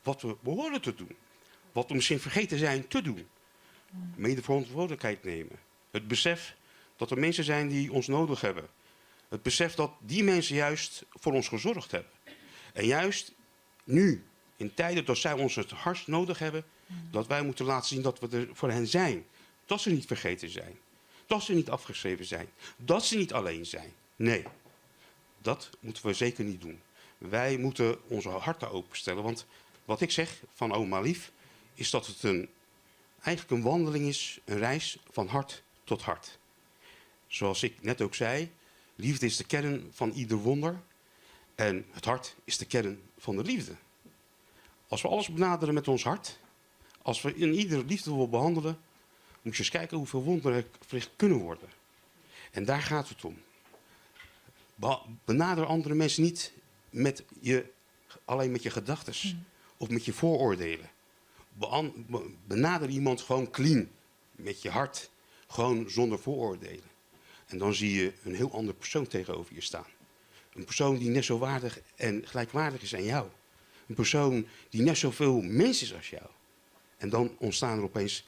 wat we behoren te doen. Wat we misschien vergeten zijn te doen. Mede verantwoordelijkheid nemen. Het besef dat er mensen zijn die ons nodig hebben. Het besef dat die mensen juist voor ons gezorgd hebben. En juist nu, in tijden dat zij ons het hardst nodig hebben, dat wij moeten laten zien dat we er voor hen zijn. Dat ze niet vergeten zijn. Dat ze niet afgeschreven zijn. Dat ze niet alleen zijn. Nee, dat moeten we zeker niet doen. Wij moeten onze harten openstellen. Want wat ik zeg van oma Lief, is dat het eigenlijk een wandeling is, een reis van hart tot hart. Zoals ik net ook zei, liefde is de kern van ieder wonder. En het hart is de kern van de liefde. Als we alles benaderen met ons hart, als we in iedere liefde willen behandelen, moet je eens kijken hoeveel wonderen er verricht kunnen worden. En daar gaat het om. Benader andere mensen niet alleen met je gedachten of met je vooroordelen. Benader iemand gewoon clean, met je hart, gewoon zonder vooroordelen. En dan zie je een heel ander persoon tegenover je staan. Een persoon die net zo waardig en gelijkwaardig is aan jou. Een persoon die net zoveel mens is als jou. En dan ontstaan er opeens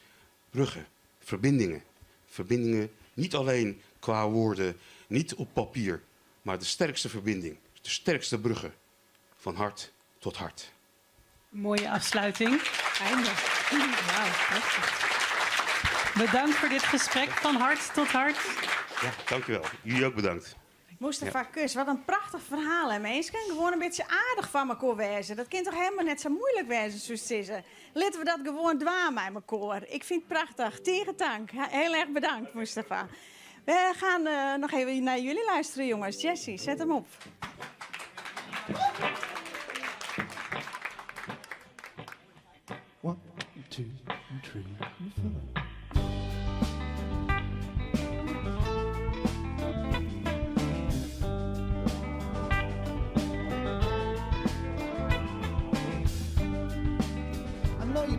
bruggen, verbindingen. Verbindingen niet alleen qua woorden, niet op papier, maar de sterkste verbinding. De sterkste bruggen. Van hart tot hart. Mooie afsluiting. Einde. Wauw, prachtig. Bedankt voor dit gesprek van hart tot hart. Ja, dankjewel. Jullie ook bedankt. Mustafa Kus, wat een prachtig verhaal, hè mensen. Kan gewoon een beetje aardig van elkaar wezen. Dat kan toch helemaal net zo moeilijk wezen, zoals het is. Laten we dat gewoon doen met elkaar. Ik vind het prachtig. Tegen dank. Heel erg bedankt, Mustafa. We gaan nog even naar jullie luisteren, jongens. Jessie, zet hem op. One, two, three, four.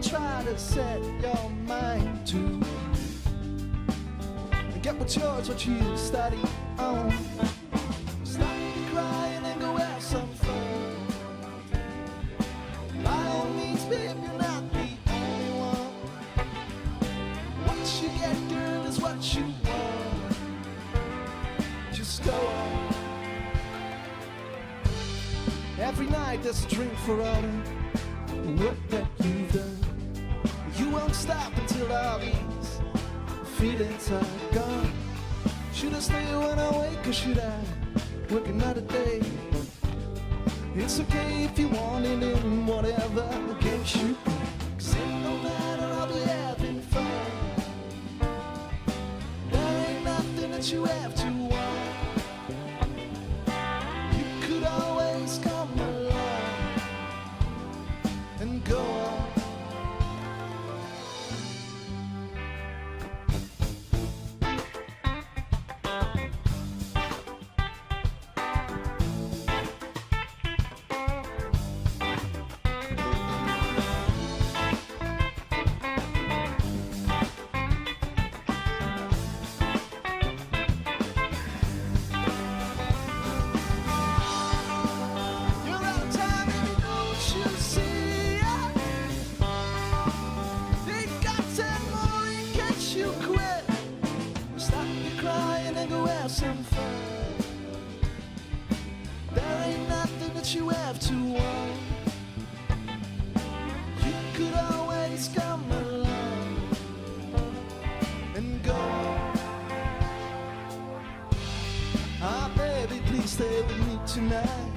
Try to set your mind to get what's yours, what you study on. Stop crying and go have some fun. By all means, babe, you're not the only one. What you get, girl, is what you want. Just go on. Every night there's a drink for all the work that you've done. You won't stop until all these feelings are gone. Should I stay when I wake or should I work another day? It's okay if you want it in whatever gives you peace. And no matter I'll be having fun. There ain't nothing that you have to want. You could always come along and go on. Some fun. There ain't nothing that you have to want. You could always come along and go. Ah, baby, please stay with me tonight.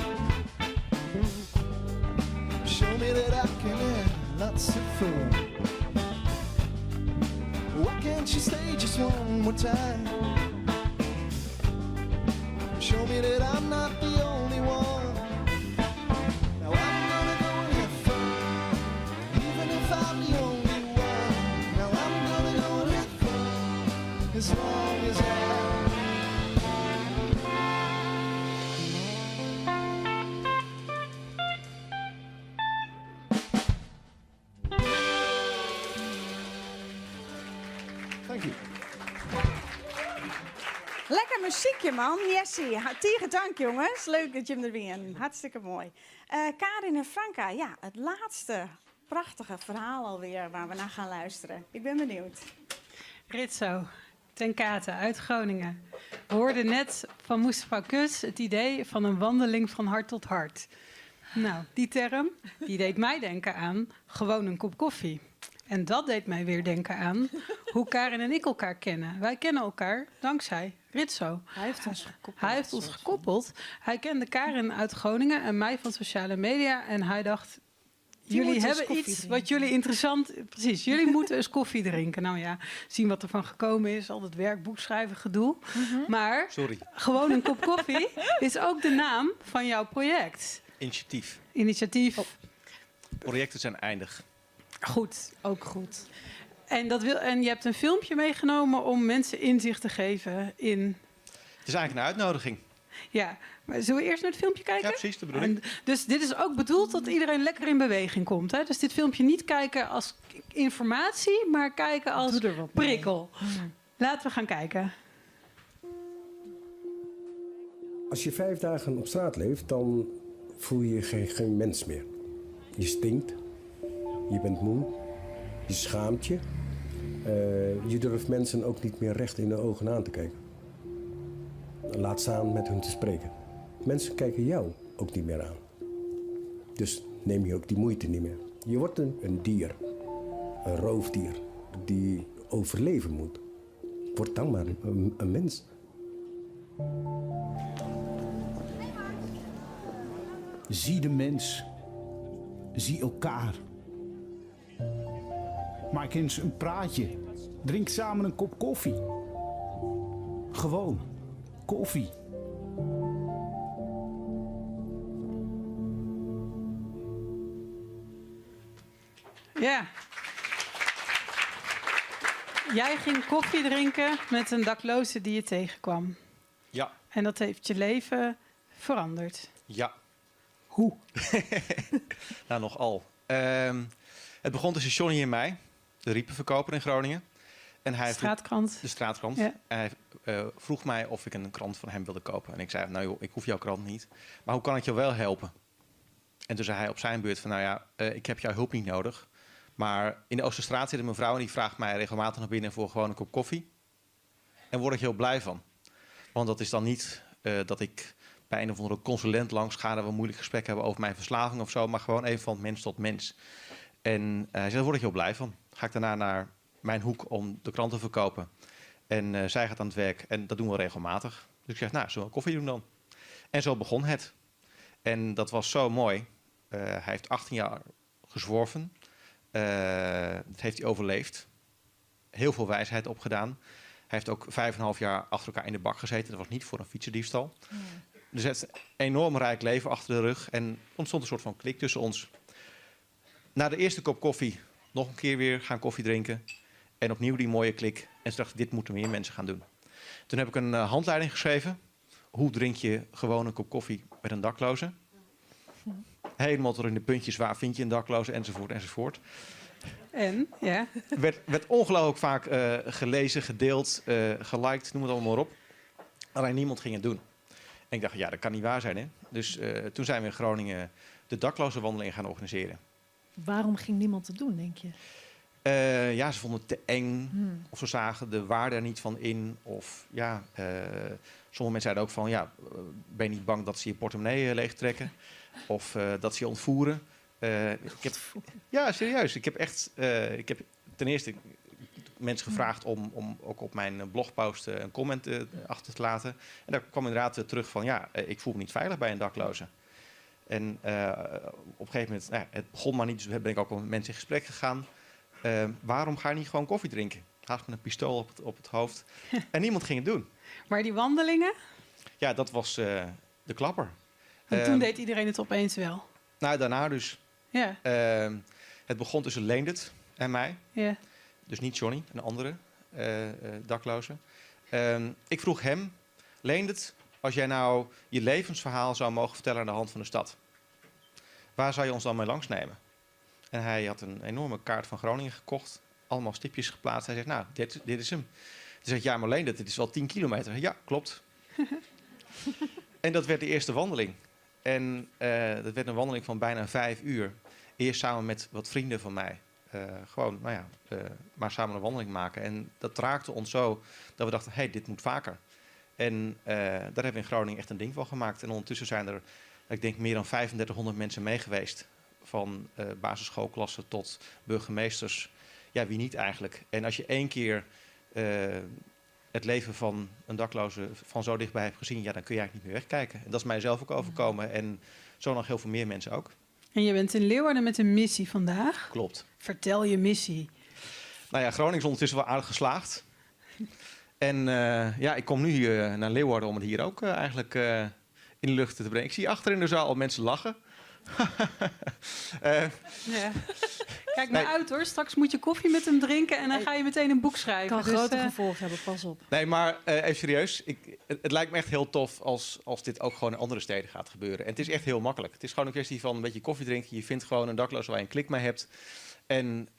Show me that I can have lots of fun. Why can't you stay just one more time? Show me that I'm not the only one. Now I'm gonna go and have fun, even if I'm the only one. Now I'm gonna go and have fun, as long as Thank you. Lekker muziekje, man. Jessie, tegen dank, jongens. Leuk dat je hem er bent. Hartstikke mooi. Karin en Franka, ja, het laatste prachtige verhaal alweer waar we naar gaan luisteren. Ik ben benieuwd. Ritso, ten Kate uit Groningen. We hoorden net van Mustafa Kus het idee van een wandeling van hart tot hart. Nou, die term die deed mij denken aan gewoon een kop koffie. En dat deed mij weer denken aan hoe Karin en ik elkaar kennen. Wij kennen elkaar dankzij Ritso. Hij heeft ons gekoppeld. Hij heeft ons gekoppeld. Hij kende Karin uit Groningen en mij van sociale media. En hij dacht, jullie hebben iets wat jullie interessant... Precies, jullie moeten eens koffie drinken. Nou ja, zien wat er van gekomen is. Al het werkboek schrijven, gedoe. Maar gewoon een kop koffie is ook de naam van jouw project. Initiatief. Projecten zijn eindig. Goed, ook goed. En je hebt een filmpje meegenomen om mensen inzicht te geven in... Het is eigenlijk een uitnodiging. Ja, maar zullen we eerst naar het filmpje kijken? Ja, precies, de bedoeling. Dus dit is ook bedoeld dat iedereen lekker in beweging komt. Hè? Dus dit filmpje niet kijken als informatie, maar kijken als prikkel. Laten we gaan kijken. Als je 5 dagen op straat leeft, dan voel je je geen mens meer. Je stinkt. Je bent moe, je schaamt je. Je durft mensen ook niet meer recht in de ogen aan te kijken. Laat staan met hun te spreken. Mensen kijken jou ook niet meer aan. Dus neem je ook die moeite niet meer. Je wordt een dier, een roofdier, die overleven moet. Word dan maar een mens. Zie de mens. Zie elkaar. Maak eens een praatje. Drink samen een kop koffie. Gewoon koffie. Ja. Jij ging koffie drinken met een dakloze die je tegenkwam. Ja. En dat heeft je leven veranderd. Ja. Hoe? Nou, nogal. Het begon tussen Johnny en mij, de riepenverkoper in Groningen. En hij straatkrant. De straatkrant. Ja. En hij vroeg mij of ik een krant van hem wilde kopen. En ik zei, nou joh, ik hoef jouw krant niet. Maar hoe kan ik je wel helpen? En toen zei hij op zijn beurt van, nou ja, ik heb jouw hulp niet nodig. Maar in de Oosterstraat zit een mevrouw en die vraagt mij regelmatig naar binnen voor gewoon een kop koffie. En word ik heel blij van. Want dat is dan niet dat ik bij een of andere consulent langs ga dat we een moeilijk gesprek hebben over mijn verslaving of zo. Maar gewoon even van mens tot mens. En hij zei, daar word ik heel blij van. Ga ik daarna naar mijn hoek om de krant te verkopen. En zij gaat aan het werk en dat doen we regelmatig. Dus ik zeg, nou, zullen we een koffie doen dan? En zo begon het. En dat was zo mooi. Hij heeft 18 jaar gezworven. Dat heeft hij overleefd. Heel veel wijsheid opgedaan. Hij heeft ook 5,5 jaar achter elkaar in de bak gezeten. Dat was niet voor een fietsendiefstal. Dus hij heeft een enorm rijk leven achter de rug. En ontstond een soort van klik tussen ons. Na de eerste kop koffie nog een keer weer gaan koffie drinken. En opnieuw die mooie klik. En toen dacht ik, dit moeten meer mensen gaan doen. Toen heb ik een handleiding geschreven. Hoe drink je gewoon een kop koffie met een dakloze? Helemaal tot in de puntjes, waar vind je een dakloze, enzovoort, enzovoort. En, ja. Werd ongelooflijk vaak gelezen, gedeeld, geliked, noem het allemaal maar op. Alleen niemand ging het doen. En ik dacht, ja, dat kan niet waar zijn, hè. Dus toen zijn we in Groningen de dakloze wandeling gaan organiseren. Waarom ging niemand het doen, denk je? Ja, ze vonden het te eng. Of ze zagen de waarde er niet van in. Of ja, sommige mensen zeiden ook van, ja, ben je niet bang dat ze je portemonnee leegtrekken? Of dat ze je ontvoeren? Ja, serieus. Ik heb ten eerste mensen gevraagd om ook op mijn blogpost een comment achter te laten. En daar kwam inderdaad terug van, ja, ik voel me niet veilig bij een dakloze. En op een gegeven moment, het begon maar niet, dus ben ik ook met mensen in gesprek gegaan. Waarom ga je niet gewoon koffie drinken? Haast met een pistool op het hoofd. En niemand ging het doen. Maar die wandelingen? Ja, dat was de klapper. En toen deed iedereen het opeens wel. Nou, daarna dus. Ja. Het begon tussen Leendert en mij. Ja. Dus niet Johnny, een andere dakloze. Ik vroeg hem, Leendert, als jij nou je levensverhaal zou mogen vertellen aan de hand van de stad, waar zou je ons dan mee langsnemen? En hij had een enorme kaart van Groningen gekocht, allemaal stipjes geplaatst. Hij zegt, nou, dit is hem. Hij zegt, ja, maar Leendert, dit is wel 10 kilometer. Ja, klopt. En dat werd de eerste wandeling. En dat werd een wandeling van bijna 5 uur. Eerst samen met wat vrienden van mij. Gewoon, nou ja, maar samen een wandeling maken. En dat raakte ons zo dat we dachten, hey, dit moet vaker. En daar hebben we in Groningen echt een ding van gemaakt. En ondertussen zijn er, ik denk, meer dan 3500 mensen mee geweest. Van basisschoolklassen tot burgemeesters. Ja, wie niet eigenlijk. En als je 1 keer het leven van een dakloze van zo dichtbij hebt gezien, ja, dan kun je eigenlijk niet meer wegkijken. En dat is mij zelf ook overkomen. En zo nog heel veel meer mensen ook. En je bent in Leeuwarden met een missie vandaag. Klopt. Vertel je missie. Nou ja, Groningen is ondertussen wel aardig geslaagd. En ja, ik kom nu naar Leeuwarden om het hier ook eigenlijk in de lucht te brengen. Ik zie achter in de zaal al mensen lachen. Ja. Kijk maar uit hoor, straks moet je koffie met hem drinken en dan ga je meteen een boek schrijven. Kan grote gevolgen hebben, pas op. Nee, maar even serieus. Het lijkt me echt heel tof als dit ook gewoon in andere steden gaat gebeuren. En het is echt heel makkelijk. Het is gewoon een kwestie van een beetje koffie drinken. Je vindt gewoon een dakloze waar je een klik mee hebt. En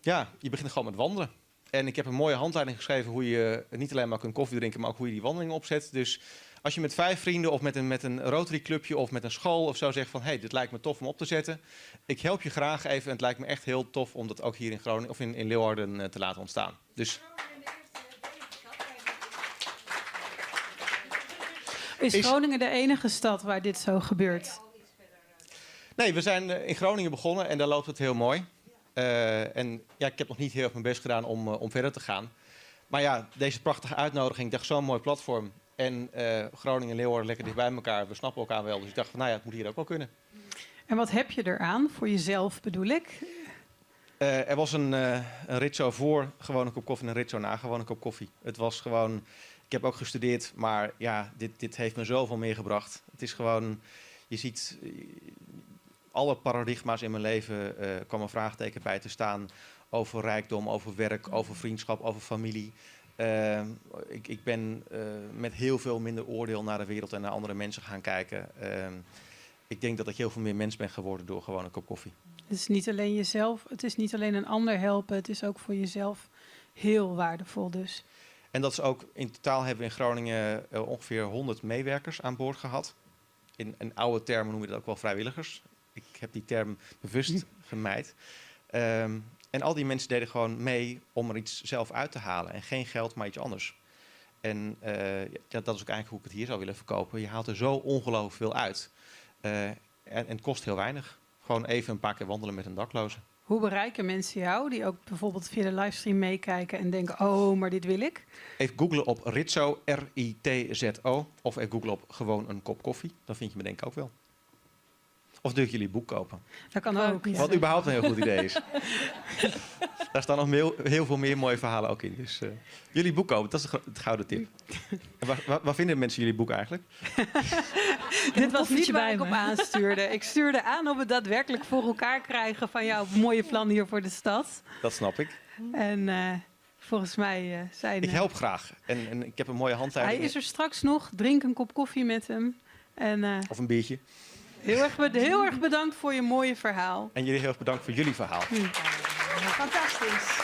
ja, je begint gewoon met wandelen. En ik heb een mooie handleiding geschreven hoe je niet alleen maar kunt koffie drinken, maar ook hoe je die wandeling opzet. Dus als je met 5 vrienden of met een Rotary clubje of met een school of zo zegt van, hey, dit lijkt me tof om op te zetten. Ik help je graag even en het lijkt me echt heel tof om dat ook hier in Groningen of in Leeuwarden te laten ontstaan. Dus is Groningen de enige stad waar dit zo gebeurt? Nee, we zijn in Groningen begonnen en daar loopt het heel mooi. En ja, ik heb nog niet heel erg mijn best gedaan om verder te gaan. Maar ja, deze prachtige uitnodiging, ik dacht zo'n mooi platform. En Groningen en Leeuwarden lekker dicht bij elkaar. We snappen elkaar wel. Dus ik dacht van, nou ja, het moet hier ook wel kunnen. En wat heb je eraan? Voor jezelf bedoel ik? Er was een rit zo voor gewoon een kop koffie en een rit zo na gewoon een kop koffie. Het was gewoon, ik heb ook gestudeerd, maar ja, dit heeft me zoveel meer gebracht. Het is gewoon, je ziet alle paradigma's in mijn leven kwam een vraagteken bij te staan. Over rijkdom, over werk, over vriendschap, over familie. Ik ben met heel veel minder oordeel naar de wereld en naar andere mensen gaan kijken. Ik denk dat ik heel veel meer mens ben geworden door gewoon een kop koffie. Het is niet alleen jezelf, het is niet alleen een ander helpen, het is ook voor jezelf heel waardevol dus. En dat is ook, in totaal hebben we in Groningen ongeveer 100 meewerkers aan boord gehad. In oude termen noem je dat ook wel vrijwilligers. Ik heb die term bewust gemijd. En al die mensen deden gewoon mee om er iets zelf uit te halen. En geen geld, maar iets anders. En dat is ook eigenlijk hoe ik het hier zou willen verkopen. Je haalt er zo ongelooflijk veel uit. En het kost heel weinig. Gewoon even een paar keer wandelen met een dakloze. Hoe bereiken mensen jou, die ook bijvoorbeeld via de livestream meekijken en denken, oh, maar dit wil ik? Even googlen op Ritzo, R-I-T-Z-O. Of even googlen op gewoon een kop koffie. Dan vind je me denk ik ook wel. Of durf jullie boek kopen. Dat kan ook. Ja. Wat überhaupt een heel goed idee is. Daar staan nog heel veel meer mooie verhalen ook in. Dus jullie boek kopen, dat is het gouden tip. Waar vinden mensen jullie boek eigenlijk? Dit was niet waar ik op aanstuurde. Ik stuurde aan op het daadwerkelijk voor elkaar krijgen van jouw mooie plan hier voor de stad. Dat snap ik. En volgens mij zijn... Ik help graag. En ik heb een mooie handleiding. Hij is er straks nog. Drink een kop koffie met hem. En, of een biertje. Heel erg bedankt voor je mooie verhaal. En jullie heel erg bedankt voor jullie verhaal. Fantastisch.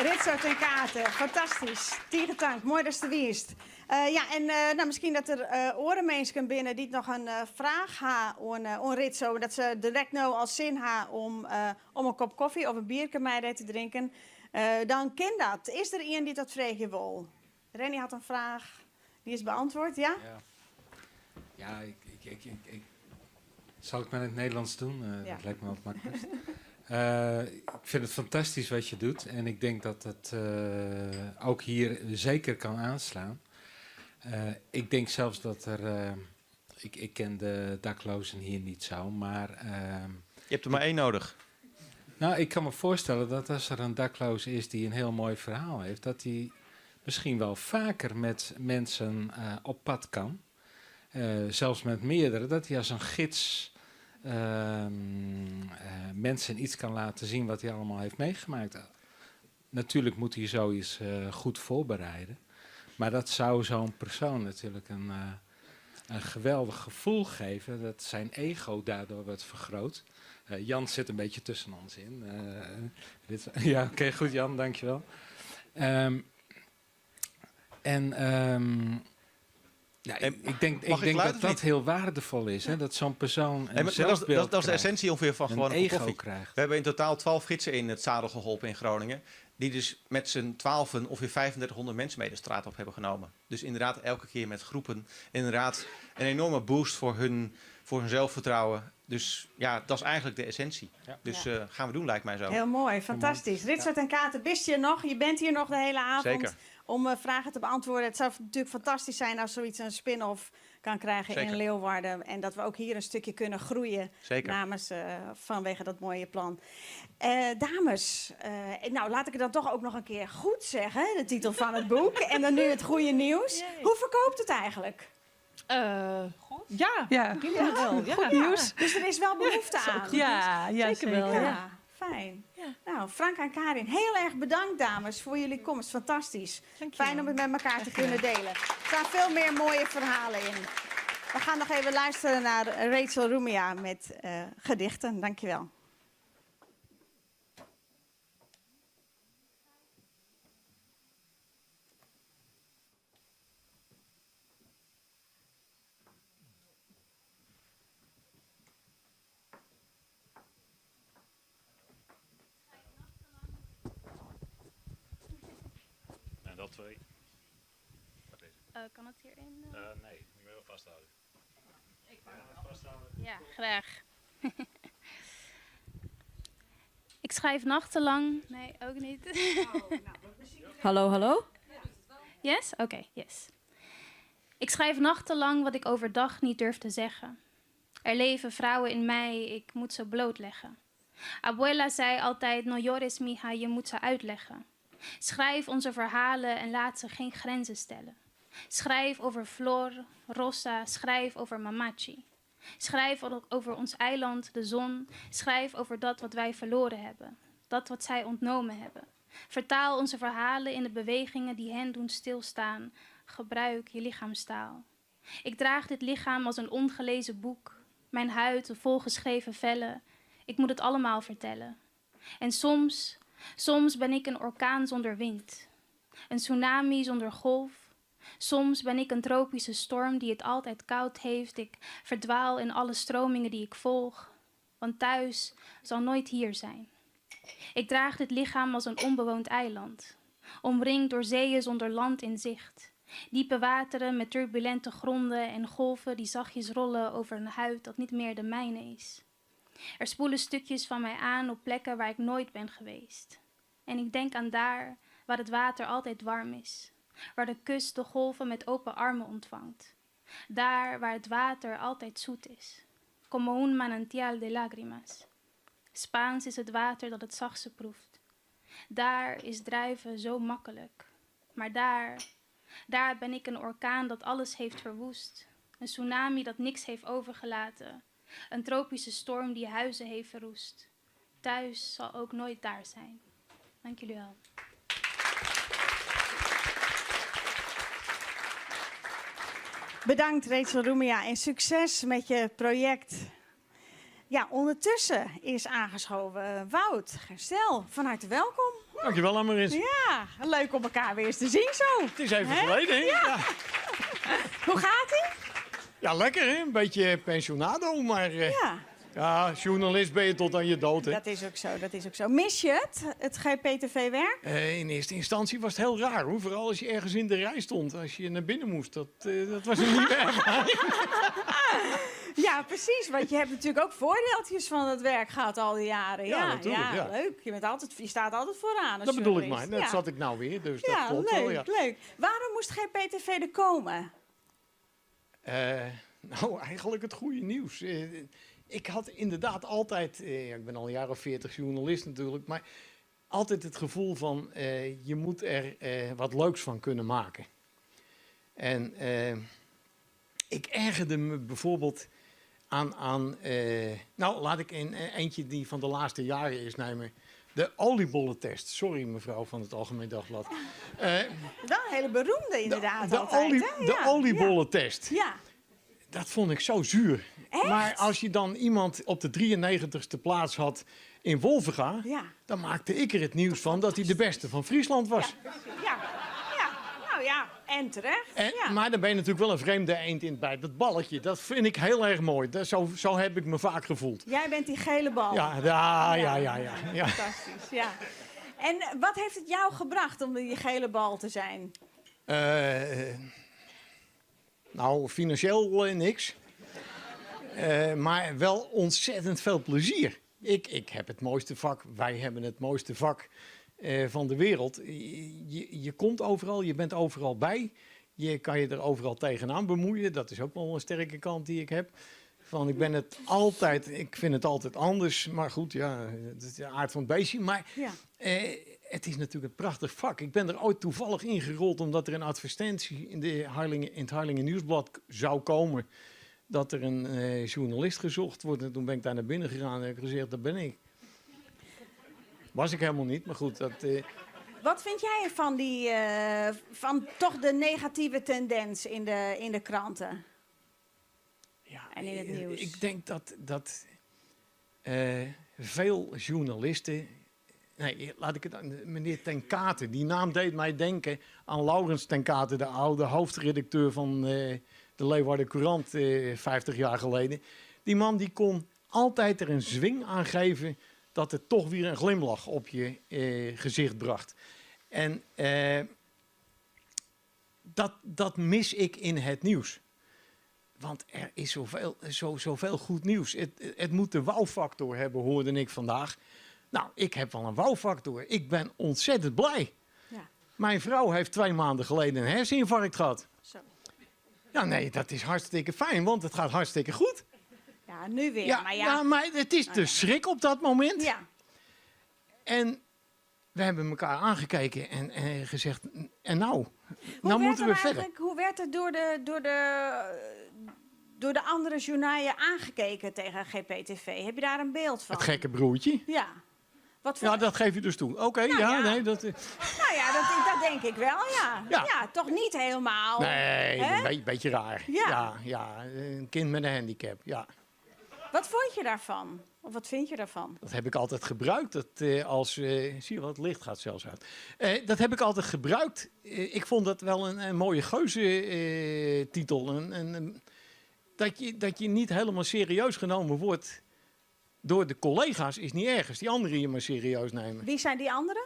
Ritzo ten Kate, fantastisch. Tierentank, mooi dat je er wist. Nou, misschien dat er orenmensen binnen die nog een vraag hebben aan Ritzo. Dat ze direct nou als zin hebben om een kop koffie of een biertje mee te drinken. Dan ken dat. Is er iemand die dat vragen wil? Renny had een vraag. Die is beantwoord, ja? Ja, zal ik maar in het Nederlands doen? Ja. Dat lijkt me wel het makkelijkst. Ik vind het fantastisch wat je doet. En ik denk dat het ook hier zeker kan aanslaan. Ik denk zelfs dat er... Ik ken de daklozen hier niet zo, maar... Je hebt er maar één nodig. Nou, ik kan me voorstellen dat als er een dakloze is die een heel mooi verhaal heeft... dat hij misschien wel vaker met mensen op pad kan... zelfs met meerdere, dat hij als een gids mensen iets kan laten zien wat hij allemaal heeft meegemaakt. Natuurlijk moet hij zoiets goed voorbereiden. Maar dat zou zo'n persoon natuurlijk een geweldig gevoel geven. Dat zijn ego daardoor wordt vergroot. Jan zit een beetje tussen ons in. Ja, oké, goed Jan, dankjewel. Ja, ik denk dat dat heel waardevol is. Hè? Dat zo'n persoon een zelfbeeld dat is de essentie ongeveer van gewoon een ego koffie. krijgt. We hebben in totaal 12 gidsen in het zadel geholpen in Groningen. Die dus met z'n 12 ongeveer 3500 mensen mee de straat op hebben genomen. Dus inderdaad elke keer met groepen. Inderdaad een enorme boost voor hun zelfvertrouwen. Dus ja, dat is eigenlijk de essentie. Ja. Dus gaan we doen, lijkt mij zo. Heel mooi, fantastisch. Ritzo ten Kate, wist je nog? Je bent hier nog de hele avond. Zeker. Om vragen te beantwoorden. Het zou natuurlijk fantastisch zijn als zoiets een spin-off kan krijgen in Leeuwarden. En dat we ook hier een stukje kunnen groeien. Zeker. Namens, vanwege dat mooie plan. Dames, nou laat ik het dan toch ook nog een keer goed zeggen. De titel van het boek. En dan nu het goede nieuws. Hoe verkoopt het eigenlijk? Ja, wel. Ja. Goed nieuws. Dus er is wel behoefte aan. Ja, zeker wel. Ja. Fijn. Ja. Nou, Frank en Karin, heel erg bedankt dames voor jullie komst. Fantastisch. Fijn om het met elkaar te kunnen delen. Er staan veel meer mooie verhalen in. We gaan nog even luisteren naar Rachel Rumia met gedichten. Dankjewel. Dat twee. Kan het hierin? Nee, moet je wel vasthouden. Ik kan het vasthouden. Ja, graag. Ik schrijf nachtenlang. Nee, ook niet. Hallo, hallo? Yes? Oké, yes. Ik schrijf nachtenlang wat ik overdag niet durf te zeggen. Er leven vrouwen in mij, ik moet ze blootleggen. Abuela zei altijd, no llores mija, je moet ze uitleggen. Schrijf onze verhalen en laat ze geen grenzen stellen. Schrijf over Flor, Rosa, schrijf over Mamachi. Schrijf over ons eiland, de zon. Schrijf over dat wat wij verloren hebben. Dat wat zij ontnomen hebben. Vertaal onze verhalen in de bewegingen die hen doen stilstaan. Gebruik je lichaamstaal. Ik draag dit lichaam als een ongelezen boek. Mijn huid, de volgeschreven vellen. Ik moet het allemaal vertellen. En soms ben ik een orkaan zonder wind. Een tsunami zonder golf. Soms ben ik een tropische storm die het altijd koud heeft. Ik verdwaal in alle stromingen die ik volg. Want thuis zal nooit hier zijn. Ik draag dit lichaam als een onbewoond eiland. Omringd door zeeën zonder land in zicht. Diepe wateren met turbulente gronden en golven die zachtjes rollen over een huid dat niet meer de mijne is. Er spoelen stukjes van mij aan op plekken waar ik nooit ben geweest. En ik denk aan daar waar het water altijd warm is. Waar de kust de golven met open armen ontvangt. Daar waar het water altijd zoet is. Como un manantial de lágrimas. Spaans is het water dat het zachtste proeft. Daar is drijven zo makkelijk. Maar daar ben ik een orkaan dat alles heeft verwoest. Een tsunami dat niks heeft overgelaten. Een tropische storm die huizen heeft verroest. Thuis zal ook nooit daar zijn. Dank jullie wel. Bedankt Rachel Roemia en succes met je project. Ja, ondertussen is aangeschoven Wout Gerstel. Van harte welkom. Dankjewel, Annemaris. Ja, leuk om elkaar weer eens te zien zo. Het is even Hè? geleden, hè? Ja. Hoe gaat-ie? Ja, lekker, hè? Een beetje pensionado, maar... Ja, journalist ben je tot aan je dood, hè? Dat is ook zo, dat is ook zo. Mis je het GPTV-werk? In eerste instantie was het heel raar, hoor. Vooral als je ergens in de rij stond, als je naar binnen moest. Dat was een nieuwe ervaring. Ja, precies. Want je hebt natuurlijk ook voordeeltjes van het werk gehad al die jaren. Ja, natuurlijk, ja. Leuk. Je staat altijd vooraan als Dat bedoel ik journalist. maar. Dat Ja. zat ik nou weer, dus dat Ja, klopt leuk, wel, ja. leuk. Waarom moest GPTV er komen? Nou, eigenlijk het goede nieuws. Ik had inderdaad altijd, ik ben al een jaar of 40 journalist natuurlijk, maar altijd het gevoel van je moet er wat leuks van kunnen maken. En ik ergerde me bijvoorbeeld aan nou laat ik eentje die van de laatste jaren is nemen. De oliebollentest. Sorry mevrouw van het Algemeen Dagblad. Wel een hele beroemde inderdaad De oliebollentest. Ja. Dat vond ik zo zuur. Echt? Maar als je dan iemand op de 93ste plaats had in Wolvenga, Ja. dan maakte ik er het nieuws van dat hij de beste van Friesland was. Ja, nou ja, en terecht. Ja. Maar dan ben je natuurlijk wel een vreemde eend in het bijt. Dat balletje, dat vind ik heel erg mooi. Zo heb ik me vaak gevoeld. Jij bent die gele bal. Ja. Fantastisch, ja. En wat heeft het jou gebracht om die gele bal te zijn? Nou, financieel niks. Maar wel ontzettend veel plezier. Ik heb het mooiste vak, wij hebben het mooiste vak van de wereld. Je komt overal, je bent overal bij. Je kan je er overal tegenaan bemoeien. Dat is ook wel een sterke kant die ik heb. Ik vind het altijd anders. Maar goed, ja, dat is de aard van het beestje. Maar het is natuurlijk een prachtig vak. Ik ben er ooit toevallig ingerold omdat er een advertentie in het Harlingen Nieuwsblad zou komen. Dat er een journalist gezocht wordt. En toen ben ik daar naar binnen gegaan en heb gezegd, dat ben ik. Was ik helemaal niet, maar goed. Wat vind jij van toch de negatieve tendens in de kranten? Ja, en in het nieuws? Ik denk dat veel journalisten... Nee, laat ik het... Meneer Ten Kate, die naam deed mij denken aan Laurens Ten Kate, de oude hoofdredacteur van de Leeuwarden Courant 50 jaar geleden. Die man die kon altijd er een zwing aan geven dat het toch weer een glimlach op je gezicht bracht. En dat mis ik in het nieuws. Want er is zoveel goed nieuws. Het moet de wow-factor hebben, hoorde ik vandaag. Nou, ik heb wel een wow-factor. Ik ben ontzettend blij. Ja. Mijn vrouw heeft 2 maanden geleden een herseninfarct gehad. Zo. Ja, nee, dat is hartstikke fijn, want het gaat hartstikke goed. Ja, nu weer. Ja, maar het is de schrik op dat moment. Ja. En we hebben elkaar aangekeken en gezegd, en nou moeten we verder. Hoe werd er door de andere journalen aangekeken tegen GPTV? Heb je daar een beeld van? Het gekke broertje. Ja. Ja, dat geef je dus toe. Oké, nee, dat... Nou ja, dat denk ik wel, ja. Ja, toch niet helemaal. Nee, hè? een beetje raar. Ja, een kind met een handicap, ja. Wat vond je daarvan? Of wat vind je daarvan? Dat heb ik altijd gebruikt. Zie je wat, het licht gaat zelfs uit. Dat heb ik altijd gebruikt. Ik vond dat wel een mooie geuzetitel. Dat je niet helemaal serieus genomen wordt door de collega's is niet erg. Als die anderen je maar serieus nemen. Wie zijn die anderen?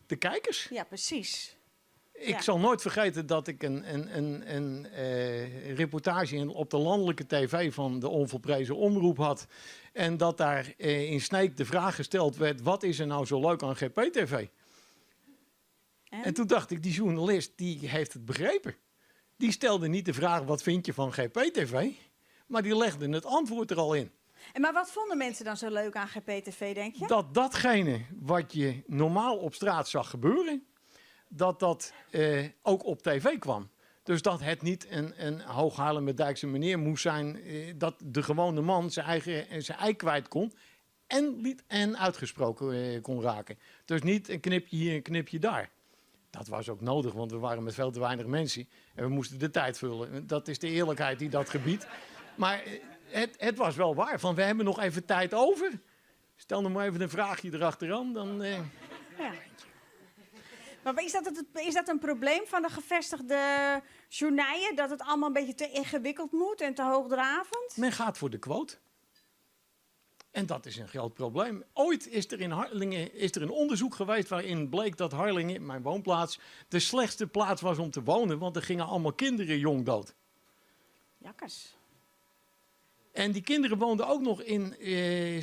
De kijkers. Ja, precies. Ik zal nooit vergeten dat ik een reportage op de landelijke tv van de onvolprezen omroep had. En dat daar in Sneek de vraag gesteld werd, wat is er nou zo leuk aan GPTV? En toen dacht ik, die journalist die heeft het begrepen. Die stelde niet de vraag, wat vind je van GPTV? Maar die legde het antwoord er al in. Maar wat vonden mensen dan zo leuk aan GPTV, denk je? Dat datgene wat je normaal op straat zag gebeuren, dat ook op tv kwam. Dus dat het niet een Hooghaarlemmerdijkse meneer moest zijn, dat de gewone man zijn ei kwijt kon en uitgesproken kon raken. Dus niet een knipje hier, een knipje daar. Dat was ook nodig, want we waren met veel te weinig mensen en we moesten de tijd vullen. Dat is de eerlijkheid die dat gebiedt. Maar het was wel waar, van we hebben nog even tijd over. Stel nog maar even een vraagje erachteraan, dan... Ja. Maar is dat een probleem van de gevestigde journaaien? Dat het allemaal een beetje te ingewikkeld moet en te hoogdravend? Men gaat voor de quote. En dat is een groot probleem. Ooit is er in Harlingen een onderzoek geweest waarin bleek dat Harlingen, mijn woonplaats, de slechtste plaats was om te wonen, want er gingen allemaal kinderen jong dood. Jakkers. En die kinderen woonden ook nog in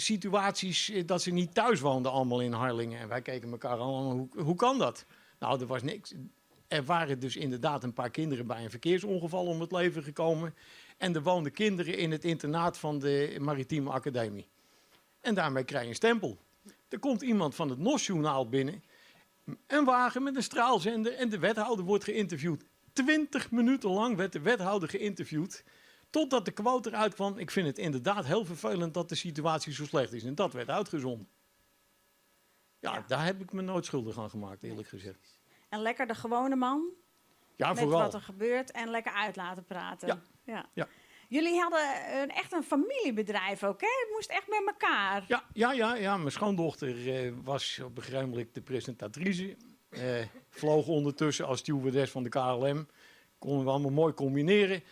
situaties dat ze niet thuis woonden allemaal in Harlingen. En wij keken elkaar allemaal, hoe kan dat? Nou, er was niks. Er waren dus inderdaad een paar kinderen bij een verkeersongeval om het leven gekomen. En er woonden kinderen in het internaat van de Maritieme Academie. En daarmee krijg je een stempel. Er komt iemand van het NOS-journaal binnen. Een wagen met een straalzender en de wethouder wordt geïnterviewd. 20 minuten lang werd de wethouder geïnterviewd. Totdat de quote eruit kwam. Ik vind het inderdaad heel vervelend dat de situatie zo slecht is. En dat werd uitgezonden. Ja, daar heb ik me nooit schuldig aan gemaakt, eerlijk gezegd. En lekker de gewone man. Ja, met vooral. wat er gebeurt en lekker uit laten praten. Ja. Jullie hadden echt een familiebedrijf ook, hè? Het moest echt met elkaar. Ja. Mijn schoondochter was op een gegeven moment de presentatrice. Vloog ondertussen als stewardess van de KLM. Konden we allemaal mooi combineren.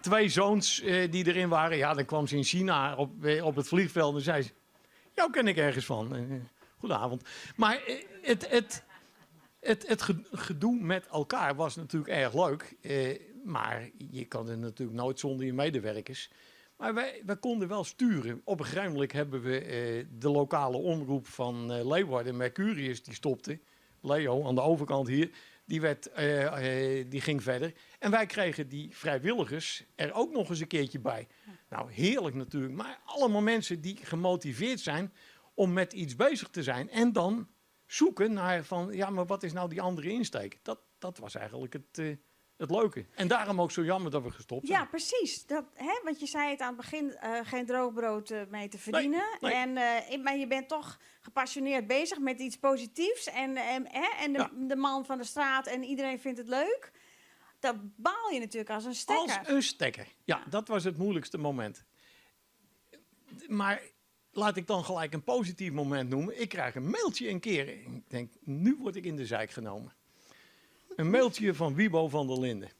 Twee zoons die erin waren. Ja, dan kwam ze in China op het vliegveld en zei ze... Jou ken ik ergens van. Goedenavond. Maar het gedoe met elkaar was natuurlijk erg leuk. Maar je kan het natuurlijk nooit zonder je medewerkers. Maar wij konden wel sturen. Op een gegeven moment hebben we de lokale omroep van Leeuwarden, Mercurius, die stopte. Leo aan de overkant hier. Die ging verder. En wij kregen die vrijwilligers er ook nog eens een keertje bij. Nou, heerlijk natuurlijk. Maar allemaal mensen die gemotiveerd zijn om met iets bezig te zijn. En dan zoeken naar van, ja, maar wat is nou die andere insteek? Dat was eigenlijk het leuke. En daarom ook zo jammer dat we gestopt zijn. Ja, precies. Want je zei het aan het begin, geen droogbrood mee te verdienen. Nee. Maar je bent toch gepassioneerd bezig met iets positiefs. En de man van de straat en iedereen vindt het leuk. Dan baal je natuurlijk als een stekker. Als een stekker. Ja, dat was het moeilijkste moment. Maar laat ik dan gelijk een positief moment noemen. Ik krijg een mailtje een keer. Ik denk, nu word ik in de zeik genomen. Een mailtje van Wiebo van der Linden.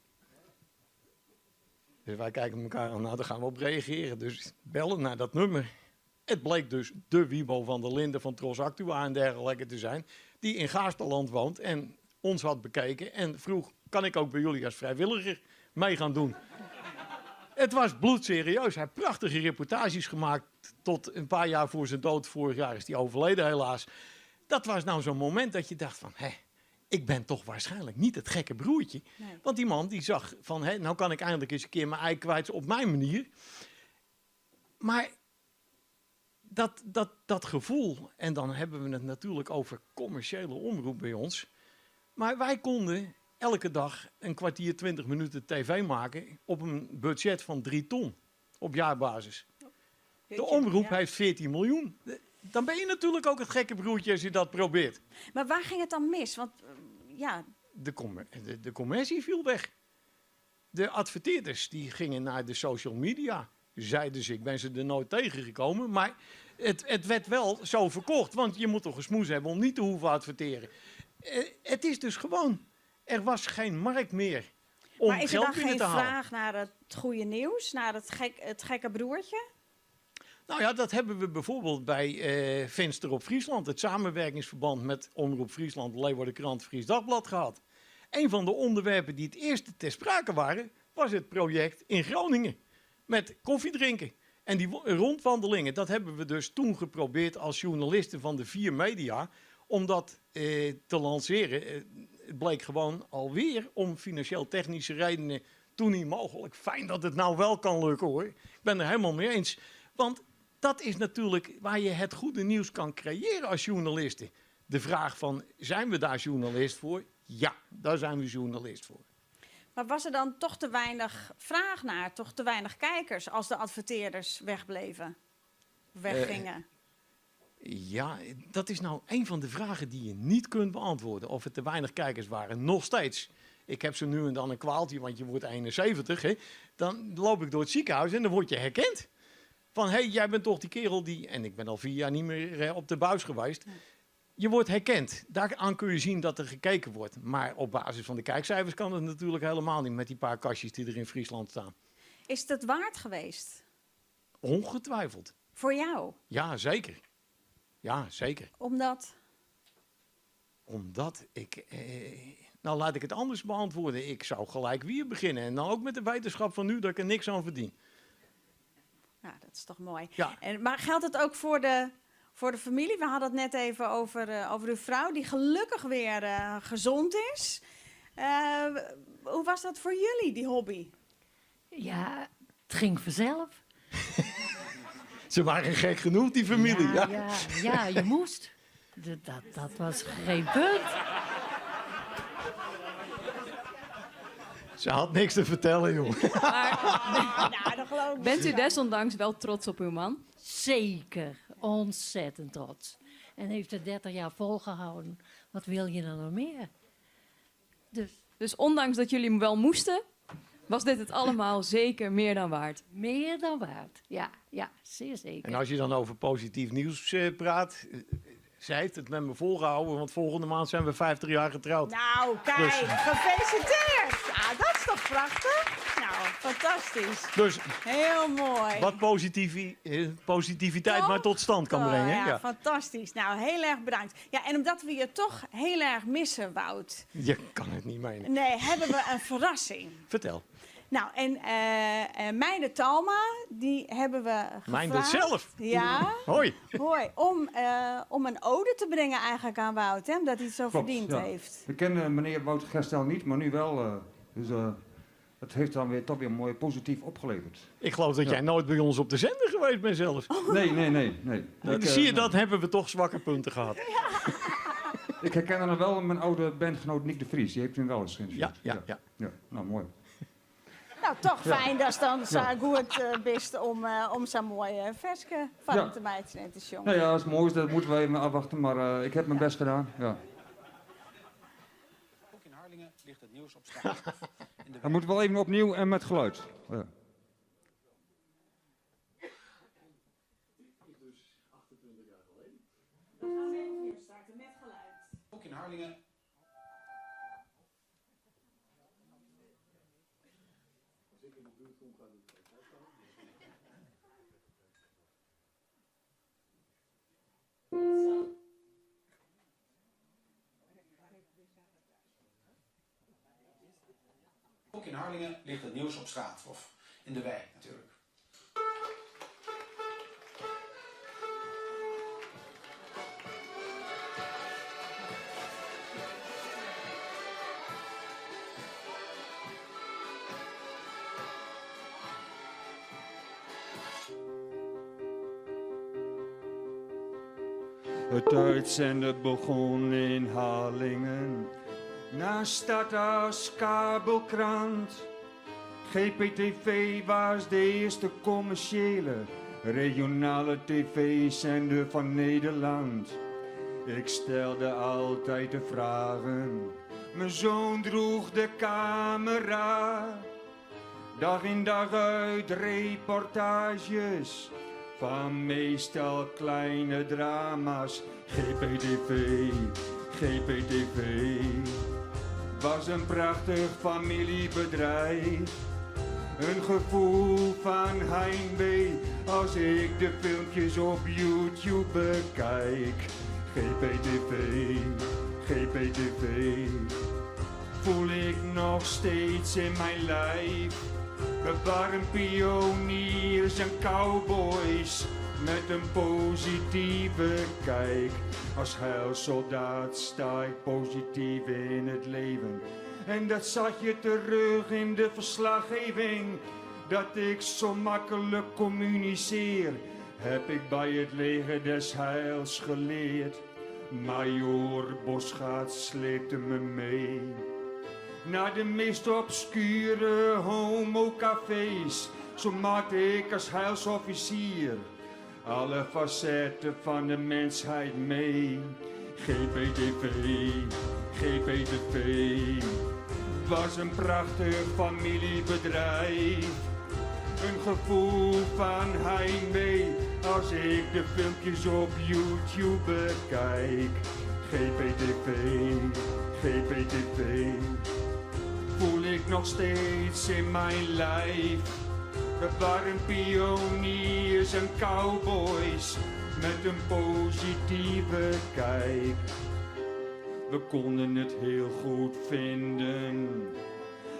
Dus wij kijken elkaar aan, nou daar gaan we op reageren. Dus bellen naar dat nummer. Het bleek dus de Wiebo van der Linden van Tros Actua en dergelijke te zijn. Die in Gaarsterland woont en ons had bekeken. En vroeg, kan ik ook bij jullie als vrijwilliger mee gaan doen? Het was bloedserieus. Hij heeft prachtige reportages gemaakt. Tot een paar jaar voor zijn dood. Vorig jaar is hij overleden helaas. Dat was nou zo'n moment dat je dacht van... ik ben toch waarschijnlijk niet het gekke broertje. Nee. Want die man die zag van... nou kan ik eindelijk eens een keer mijn ei kwijt op mijn manier. Maar dat gevoel... en dan hebben we het natuurlijk over commerciële omroep bij ons. Maar wij konden elke dag een kwartier, 20 minuten tv maken... op een budget van 3 ton op jaarbasis. De omroep heeft 14 miljoen. Dan ben je natuurlijk ook het gekke broertje als je dat probeert. Maar waar ging het dan mis? Want de commercie viel weg. De adverteerders die gingen naar de social media. Zeiden ze, ik ben ze er nooit tegengekomen. Maar het werd wel zo verkocht. Want je moet toch een smoes hebben om niet te hoeven adverteren. Het is dus gewoon, er was geen markt meer om maar is er geld dan binnen geen te halen. vraag naar het goede nieuws? Naar het gekke broertje? Nou ja, dat hebben we bijvoorbeeld bij Venster op Friesland. Het samenwerkingsverband met Omroep Friesland, Leeuwardenkrant, Fries Dagblad gehad. Een van de onderwerpen die het eerste ter sprake waren, was het project in Groningen. Met koffiedrinken. En die rondwandelingen, dat hebben we dus toen geprobeerd als journalisten van de 4 media om dat te lanceren. Het bleek gewoon alweer om financieel-technische redenen toen niet mogelijk. Fijn dat het nou wel kan lukken hoor. Ik ben er helemaal mee eens. Want dat is natuurlijk waar je het goede nieuws kan creëren als journalisten. De vraag van, zijn we daar journalist voor? Ja, daar zijn we journalist voor. Maar was er dan toch te weinig vraag naar, toch te weinig kijkers als de adverteerders weggingen? Ja, dat is nou een van de vragen die je niet kunt beantwoorden. Of er te weinig kijkers waren. Nog steeds. Ik heb zo nu en dan een kwaaltje, want je wordt 71. Hè? Dan loop ik door het ziekenhuis en dan word je herkend. Van, hé, jij bent toch die kerel die... En ik ben al 4 jaar niet meer op de buis geweest. Je wordt herkend. Daaraan kun je zien dat er gekeken wordt. Maar op basis van de kijkcijfers kan het natuurlijk helemaal niet met die paar kastjes die er in Friesland staan. Is het waard geweest? Ongetwijfeld. Voor jou? Ja, zeker. Ja, zeker. Omdat ik... nou, laat ik het anders beantwoorden. Ik zou gelijk weer beginnen. En dan ook met de wetenschap van nu dat ik er niks aan verdien. Nou, dat is toch mooi. Ja. Maar geldt het ook voor de familie? We hadden het net even over uw vrouw, die gelukkig weer gezond is. Hoe was dat voor jullie, die hobby? Ja, het ging vanzelf. Ze waren gek genoeg, die familie. Ja, je moest. Dat was geen punt. Ze had niks te vertellen, joh. Bent u desondanks wel trots op uw man? Zeker, ontzettend trots. En heeft het 30 jaar volgehouden. Wat wil je dan nog meer? Dus ondanks dat jullie hem wel moesten, was dit het allemaal zeker meer dan waard? Meer dan waard, ja, zeer zeker. En als je dan over positief nieuws praat... Zij heeft het met me volgehouden, want volgende maand zijn we 50 jaar getrouwd. Nou, kijk, Dus- gefeliciteerd! Ja, dat is toch prachtig? Nou, fantastisch. Dus heel mooi. Wat positiviteit maar tot stand kan brengen. Ja, Ja. fantastisch. Nou, heel erg bedankt. Ja, en omdat we je toch heel erg missen, Wout. Je kan het niet menen. Nee, hebben we een verrassing. Vertel. Nou, en Meijde Talma, die hebben we gevraagd. Meijde zelf? Ja. Hoi. Hoi. Om een ode te brengen eigenlijk aan Wout, hè, omdat hij het zo verdiend heeft. We kennen meneer Wout Gerstel niet, maar nu wel. Dus het heeft dan weer toch weer mooi positief opgeleverd. Ik geloof dat jij nooit bij ons op de zender geweest bent zelfs. Nee. Nou, zie je, dat hebben we toch zwakke punten gehad. Ik herken er wel mijn oude bandgenoot Nick de Vries. Die heeft hem wel eens gezien. Ja. Nou, mooi. Nou, toch fijn dat dan zo goed best om zo'n mooie versje van de meid te jongen. Nou ja, dat is mooi. Dat moeten we even afwachten. Maar ik heb mijn best gedaan. Ja. Ook in Harlingen ligt het nieuws op straat. Dan moeten we wel even opnieuw en met geluid. Ja. Ook in Harlingen. Ook in Harlingen ligt het nieuws op straat, of in de wei natuurlijk. Het uitzenden begon in Harlingen, naast stad als kabelkrant. GPTV was de eerste commerciële regionale tv-zender van Nederland. Ik stelde altijd de vragen, mijn zoon droeg de camera. Dag in dag uit reportages van meestal kleine drama's. GPTV was een prachtig familiebedrijf. Een gevoel van heimwee als ik de filmpjes op YouTube bekijk. GPTV, GPTV, voel ik nog steeds in mijn lijf. We waren pioniers en cowboys met een positieve kijk. Als heilsoldaat sta ik positief in het leven. En dat zag je terug in de verslaggeving. Dat ik zo makkelijk communiceer, heb ik bij het leger des heils geleerd. Majoor Bosgaard sleepte me mee naar de meest obscure homocafés. Zo maakte ik als heilsofficier alle facetten van de mensheid mee. GPTV, GPTV was een prachtig familiebedrijf. Een gevoel van heimwee als ik de filmpjes op YouTube bekijk. GPTV, GPTV, voel ik nog steeds in mijn lijf. We waren pioniers en cowboys met een positieve kijk. We konden het heel goed vinden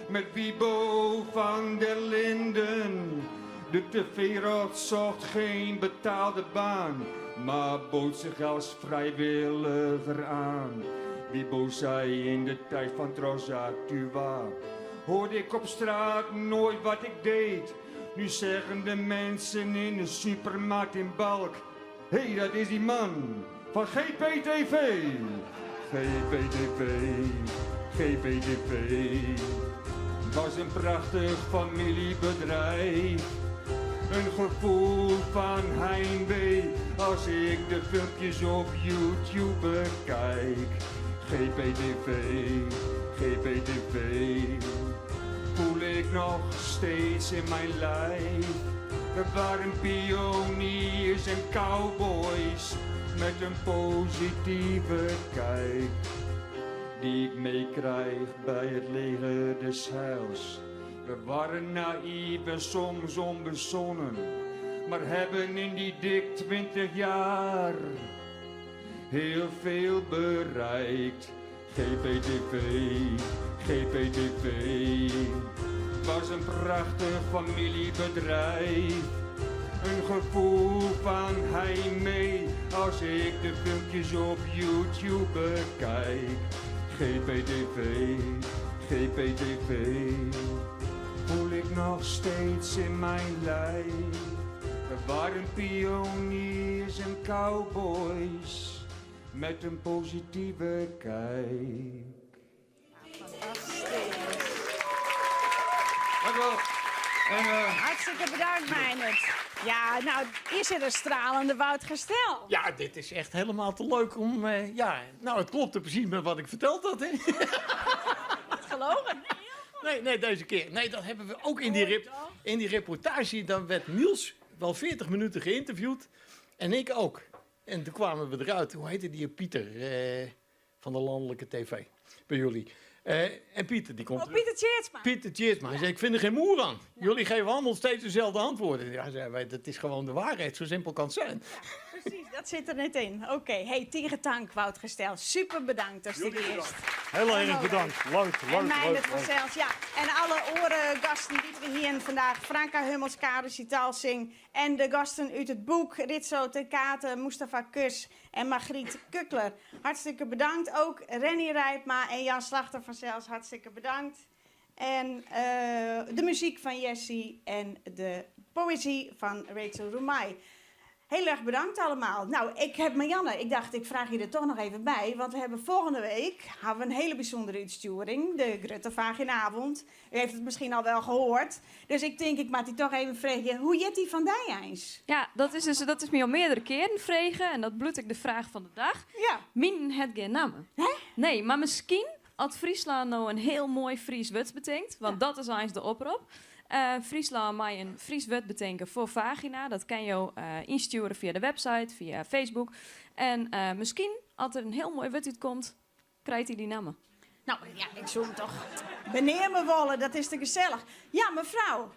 met Wiebo van der Linden. De tv-rot zocht geen betaalde baan, maar bood zich als vrijwilliger aan. Wiebo zei in de tijd van Trozatua, hoorde ik op straat nooit wat ik deed. Nu zeggen de mensen in de supermarkt in Balk, hé, dat is die man van GPTV. GPTV, GPTV was een prachtig familiebedrijf. Een gevoel van heimwee als ik de filmpjes op YouTube bekijk. GPTV, GPTV, voel ik nog steeds in mijn lijf. We waren pioniers en cowboys met een positieve kijk. Die ik meekrijg bij het leger des heils. We waren naïef en soms onbezonnen, maar hebben in die dik 20 jaar heel veel bereikt. GPTV, GPTV was een prachtig familiebedrijf. Een gevoel van heimwee als ik de filmpjes op YouTube bekijk. GPTV, GPTV, voel ik nog steeds in mijn lijf. We waren pioniers en cowboys met een positieve kijk. Dank u wel. Hartstikke bedankt, Meijnerd. Ja, nou is er een stralende Wout Gestel. Ja, dit is echt helemaal te leuk om... nou, het klopte precies met wat ik verteld had, hè? Wat gelogen? Nee, deze keer. Nee, dat hebben we ook in die reportage. Dan werd Niels wel 40 minuten geïnterviewd. En ik ook. En toen kwamen we eruit. Hoe heette die? Pieter van de Landelijke TV. Bij jullie. En Pieter, die komt... Pieter Tjeerdsma. Pieter Tjeerdsma. Hij zei, ik vind er geen moer aan. Ja. Jullie geven allemaal steeds dezelfde antwoorden. Ja, zei wij, dat is gewoon de waarheid. Zo simpel kan het zijn. Ja, precies, dat zit er net in. Oké, hey, tegen dank, Wout Gestel. Super bedankt als dit is. Heel erg bedankt. Leuk. En Meijnerd vanzelf, ja. En alle orengasten die we hier vandaag. Franka Hummels, Karel Sitalsing. En de gasten uit het boek. Ritso ten Katen, Mustafa Kus en Margriet Kukkler. Hartstikke bedankt. Ook Renny Rijpma en Jan Slachter vanzelfs. Hartstikke bedankt. En de muziek van Jessie en de poëzie van Rachel Roemai. Heel erg bedankt allemaal. Nou, ik dacht, ik vraag je er toch nog even bij. Want we hebben volgende week een hele bijzondere uitsturing. De Gruttevaginavond. U heeft het misschien al wel gehoord. Dus ik denk, ik maak die toch even vragen. Hoe jet die van die eens? Ja, dat is me al meerdere keren vregen. En dat bloed ik de vraag van de dag. Ja. Min het geen namen. Hè? Nee, maar misschien had Friesland nou een heel mooi Fries wet betekent. Want dat is eens de oproep. Friesland mag een Fries wet betekenen voor vagina. Dat kan je insturen via de website, via Facebook. En misschien, als er een heel mooi wet uitkomt, krijgt hij die namen. Nou ja, ik zoek toch. Meneer me wollen, dat is te gezellig. Ja, mevrouw.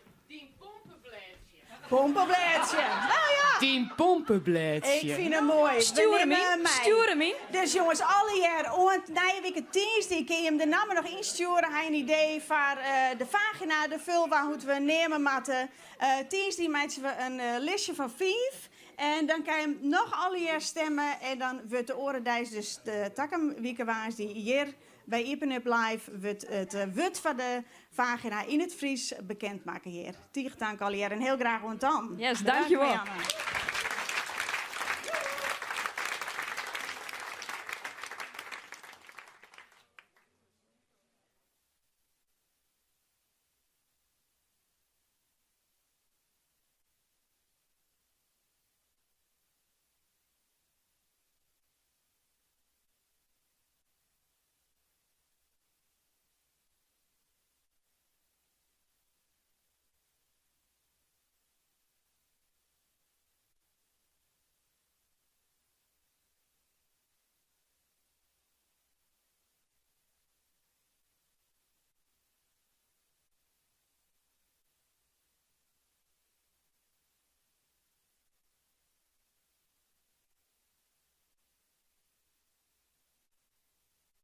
Pompenblaadje. Nou ja. Die pompenblaadje. Ik vind het mooi. Stuur hem in. Stuur hem in. Dus jongens, alle jaar, nijweke dinsdag kun je hem de namen nog insturen. Hij een idee voor de vagina, de vulva, hoe we nemen matten. Dinsdag maken we een listje van 5. En dan kan je hem nog alle jaar stemmen. En dan wordt de Orendijs, dus de takkenwiekenwaars die hier bij Iepen Up Live het wut van de vagina in het Fries bekendmaken hier. Dank al hier en heel graag ontan. Yes, dankjewel. Bedankt, Marianne.